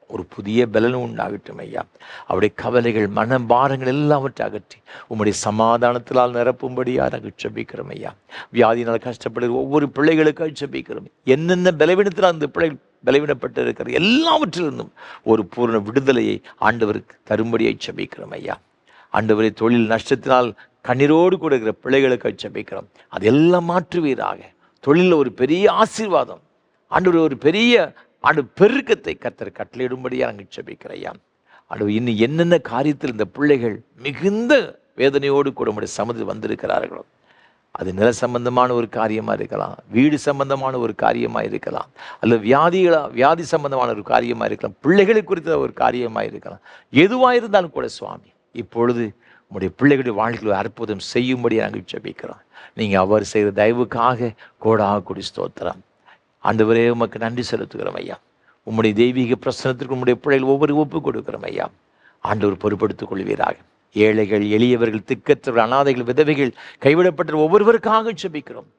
ஒரு புதிய பலனும் உண்டாகட்டும் ஐயா. அவருடைய கவலைகள், மனபாரங்கள் எல்லாவற்றை அகற்றி உம்முடைய சமாதானத்தினால் நிரப்பும்படியாக நாங்கள் ஜெபிக்கிறோம் ஐயா. வியாதினால் கஷ்டப்படுகிற ஒவ்வொரு பிள்ளைகளுக்காக ஜெபிக்கிறோம். என்னென்ன பலவீனத்தினால் அந்த பிள்ளைகள் பலவீனப்பட்டு இருக்கிற எல்லாவற்றிலிருந்தும் ஒரு பூர்ண விடுதலையை ஆண்டவருக்கு தரும்படியை ஜெபிக்கிறோம் ஐயா. ஆண்டவரை தொழில் நஷ்டத்தினால் கண்ணீரோடு கூட இருக்கிற பிள்ளைகளுக்காக ஜெபிக்கிறோம். அதெல்லாம் மாற்றுவீராக. தொழிலில் ஒரு பெரிய ஆசீர்வாதம், ஆண்டவர் ஒரு பெரிய பெருக்கத்தை கர்த்தர் கட்டளையிடும்படியாக நாங்கள் ஜெபிக்கிறையா. இன்னும் என்னென்ன காரியத்தில் இந்த பிள்ளைகள் மிகுந்த வேதனையோடு கூட நம்முடைய சமூகத்தில் வந்திருக்கிறார்களோ, அது நில சம்பந்தமான ஒரு காரியமாக இருக்கலாம், வீடு சம்பந்தமான ஒரு காரியமாக இருக்கலாம், அல்லது வியாதி சம்பந்தமான ஒரு காரியமாக இருக்கலாம், பிள்ளைகளை குறித்த ஒரு காரியமாக இருக்கலாம். எதுவாக இருந்தாலும் கூட சுவாமி, இப்பொழுது உங்களுடைய பிள்ளைகளுடைய வாழ்க்கையில் அற்புதம் செய்யும்படி நாங்கள் ஜெபிக்கிறோம். நீங்கள் அவர் செய்கிற தயவுக்காக கோடாக கொடி ஸ்தோத்திரம். ஆண்டவரே உமக்கு நன்றி செலுத்துகிறோம் ஐயா. உம்முடைய தெய்வீக பிரசனத்திற்கு உம்முடைய பிள்ளைகள் ஒவ்வொரு ஒப்பு கொடுக்கிறோம் ஐயா. ஆண்டவர் பொறுப்படுத்திக் கொள்வீராக. ஏழைகள், எளியவர்கள், திக்கற்றவர்கள், அனாதைகள், விதவைகள், கைவிடப்பட்ட ஒவ்வொருவருக்காக ஜெபிக்கிறோம்.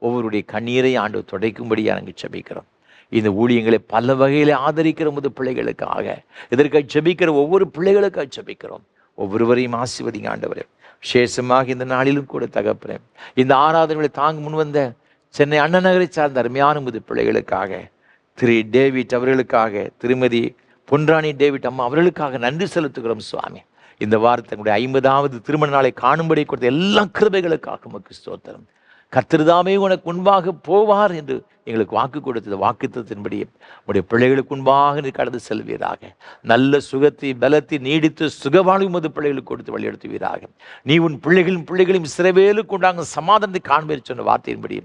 ஒவ்வொருடைய கண்ணீரை ஆண்டவர் துடைக்கும்படியாக நாங்கள் ஜெபிக்கிறோம். இந்த ஊழியங்களை பல வகையில் ஆதரிக்கிற முது பிள்ளைகளுக்காக, இதற்காக ஜெபிக்கிற ஒவ்வொரு பிள்ளைகளுக்காக ஜெபிக்கிறோம். ஒவ்வொருவரையும் ஆசீர்வதிங்க ஆண்டவரே. விசேஷமாக இந்த நாளிலும் கூட தகப்பனே, இந்த ஆராதனைகளை தாங்க முன்வந்த சென்னை அண்ணா நகரை சார்ந்த அருமையான முது பிள்ளைகளுக்காக, திரு டேவிட் அவர்களுக்காக, திருமதி பொன்ராணி டேவிட் அம்மா அவர்களுக்காக நன்றி செலுத்துகிறோம் சுவாமி. இந்த வாரத்தினுடைய 50வது திருமண நாளை காணும்படி கொடுத்த எல்லா கிருபைகளுக்காக உமக்கு ஸ்தோத்திரம். கர்த்தர்தாமே உனக்கு முன்பாக போவார் என்று எங்களுக்கு வாக்கு கொடுத்தது. வாக்குத்தத்தின்படி உடைய பிள்ளைகளுக்கு முன்பாக நீ கடந்து செல்வீராக. நல்ல சுகத்தை, பலத்தை, நீடித்து சுகவாழ்வு உமது பிள்ளைகளுக்கு கொடுத்து வழிநடத்துவீராக. நீ உன் பிள்ளைகளையும் சிறவேலுக்கு உண்டாங்க சமாதானத்தை காண்பேன் சொன்ன வார்த்தையின்படி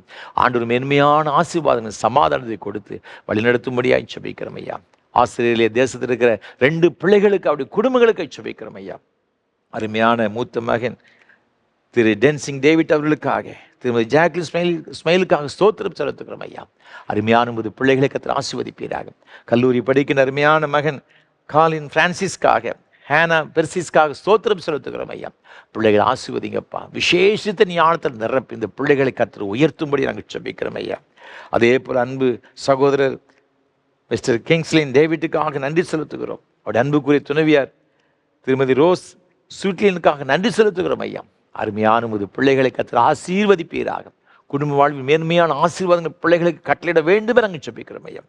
ஆண்டவர் மேன்மையான ஆசீர்வாதங்கள் சமாதானத்தை கொடுத்து வழிநடத்தும்படியாக ஜெபிக்கிறோம் ஐயா. ஆஸ்திரேலிய தேசத்தில் இருக்கிற 2 பிள்ளைகளுக்கு அவருடைய குடும்பங்களுக்கு ஜெபிக்கிறோம் ஐயா. அருமையான மூத்த மகன் திரு டென்சிங் டேவிட் அவர்களுக்காக, திருமதி ஜாக்லின் ஸ்மைலுக்காக ஸ்தோத்திரம் செலுத்துகிறோம் ஐயா. அருமையான முது பிள்ளைகளை கர்த்தர் ஆசீர்வதிப்பீராக. கல்லூரி படிக்கிற அருமையான மகன் காலின் பிரான்சிஸ்காக, ஹேனா பெர்சிஸ்காக ஸ்தோத்திரம் செலுத்துகிறோம் ஐயா. பிள்ளைகளை ஆசீர்வதிங்கப்பா. விசேஷத்தை ஞானத்தில் நிரப்பி இந்த பிள்ளைகளை கர்த்தர் உயர்த்தும்படி நாங்கள் ஜெபிக்கிறோம் ஐயா. அதே போல் அன்பு சகோதரர் மிஸ்டர் கிங்ஸ்லின் டேவிட்டுக்காக நன்றி செலுத்துகிறோம். அவருடைய அன்புக்குரிய துணைவியார் திருமதி ரோஸ் சூட்லினுக்காக நன்றி செலுத்துகிறோம் ஐயா. அருமையான முது பிள்ளைகளை கர்த்தர் ஆசீர்வதிப்பீராக. குடும்ப வாழ்வில் மேன்மையான ஆசீர்வாதங்கள் பிள்ளைகளுக்கு கட்டளையிட வேண்டும் நாங்கள் ஜெபிக்கிறோம் ஐயா.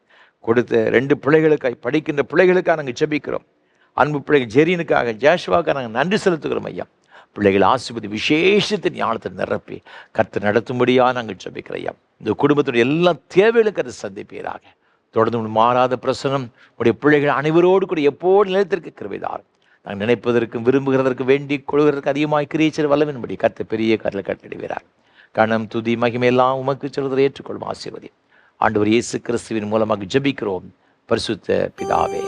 கொடுத்த 2 பிள்ளைகளுக்காக, படிக்கின்ற பிள்ளைகளுக்காக நாங்கள் ஜெபிக்கிறோம். அன்பு பிள்ளைகள் ஜெரீனுக்காக, ஜாஷுவாக்காக நாங்கள் நன்றி செலுத்துகிறோம் ஐயா. பிள்ளைகள் ஆசீர்வதி விசேஷத்தின் ஞானத்தை நிரப்பி கர்த்தர் நடத்தும்படியாக நாங்கள் ஜெபிக்கிறோம் ஐயா. இந்த குடும்பத்துடைய எல்லா தேவைகளுக்கு அதை சந்திப்பீராக. தொடர்ந்து மாறாத பிரசனம் உடைய பிள்ளைகள் அனைவரோடு கூட எப்போது நிலைத்திருக்க கிருபைதார். நாங்கள் நினைப்பதற்கும் விரும்புகிறதற்கு வேண்டி கொள்வதற்கு அதிகமாக கிரியேச்சர் வல்லவின்படி கர்த்தர் பெரிய காரில் கட்டளிடுகிறார். கணம், துதி, மகிமையெல்லாம் உமக்கு சொல்வதை ஏற்றுக்கொள்ளும் ஆசீர்வதி. ஆண்டவர் இயேசு கிறிஸ்துவின் மூலமாக ஜெபிக்கிறோம் பரிசுத்த பிதாவே.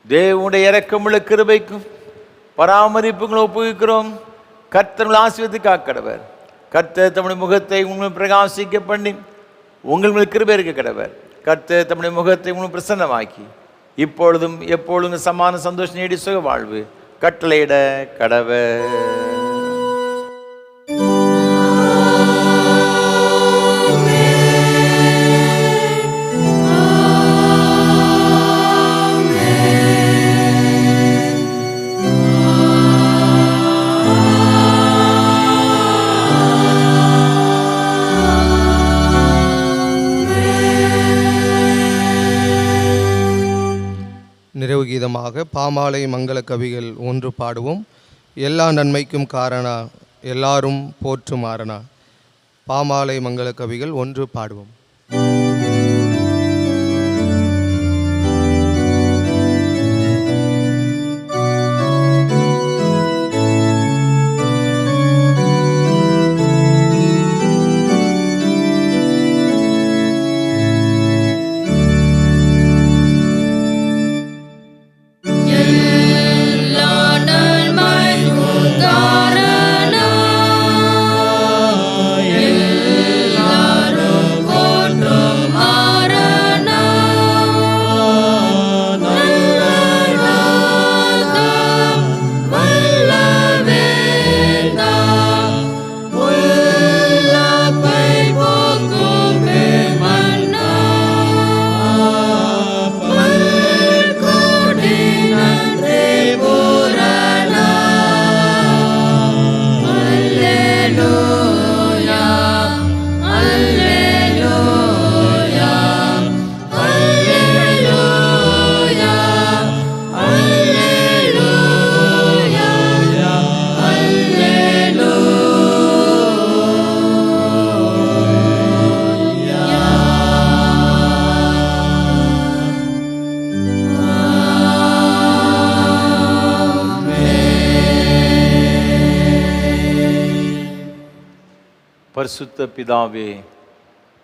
தேவனுடைய இரக்கமுள்ள கிருபைக்கும் பராமரிப்புகளும் ஒப்புவிக்கிறோம். கர்த்தர் ஆசீர்வதித்து காக்கடவர். கர்த்தர் தம்முடைய முகத்தை உண்மை பிரகாசிக்க பண்ணி உங்கள் மேல் கிருபை இருக்க கடவர். கர்த்தர் தம்முடைய முகத்தை உண்மை பிரசன்னமாக்கி இப்பொழுதும் எப்பொழுதும் சமான சந்தோஷம் நீடி சுக வாழ்வு கட்டளையிட கடவர். நிறைவு கீதமாக பாமாலை மங்கள கவிகள் 1 பாடுவோம். எல்லா நன்மைக்கும் காரணா, எல்லாரும் போற்றும் ஆரணா. பாமாலை மங்கள கவிகள் 1 பாடுவோம். பரிசுத்த பிதாவே,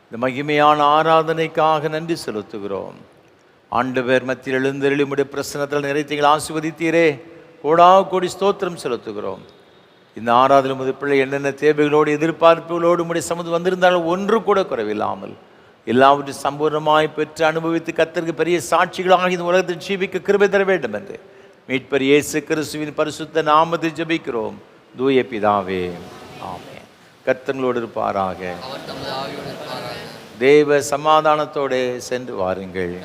இந்த மகிமையான ஆராதனைக்காக நன்றி செலுத்துகிறோம். ஆண்டவர் மத்தியில் எழுந்தருளி உம்முடைய பிரசன்னத்தில் நிறைத்தீங்கள் ஆசீர்வதித்தீரே. கோடி ஸ்தோத்திரம் செலுத்துகிறோம். இந்த ஆராதனை உமது பிள்ளை என்னென்ன தேவைகளோடு எதிர்பார்ப்புகளோடு உம்முடைய சமூகம் வந்திருந்தாலும் ஒன்று கூட குறைவில்லாமல் எல்லாவற்றையும் சம்பூர்ணமாய் பெற்று அனுபவித்து கர்த்தருக்கு பெரிய சாட்சிகளாக இந்த உலகத்தில் ஜீவிக்க கிருபை தர வேண்டும் என்று மீட்பர் இயேசு கிறிஸ்துவின் பரிசுத்த நாமத்தில் ஜெபிக்கிறோம் தூய பிதாவே, ஆமென். கர்த்தங்களோடு இருப்பாராக. தேவ சமாதானத்தோடு சென்று வாருங்கள்.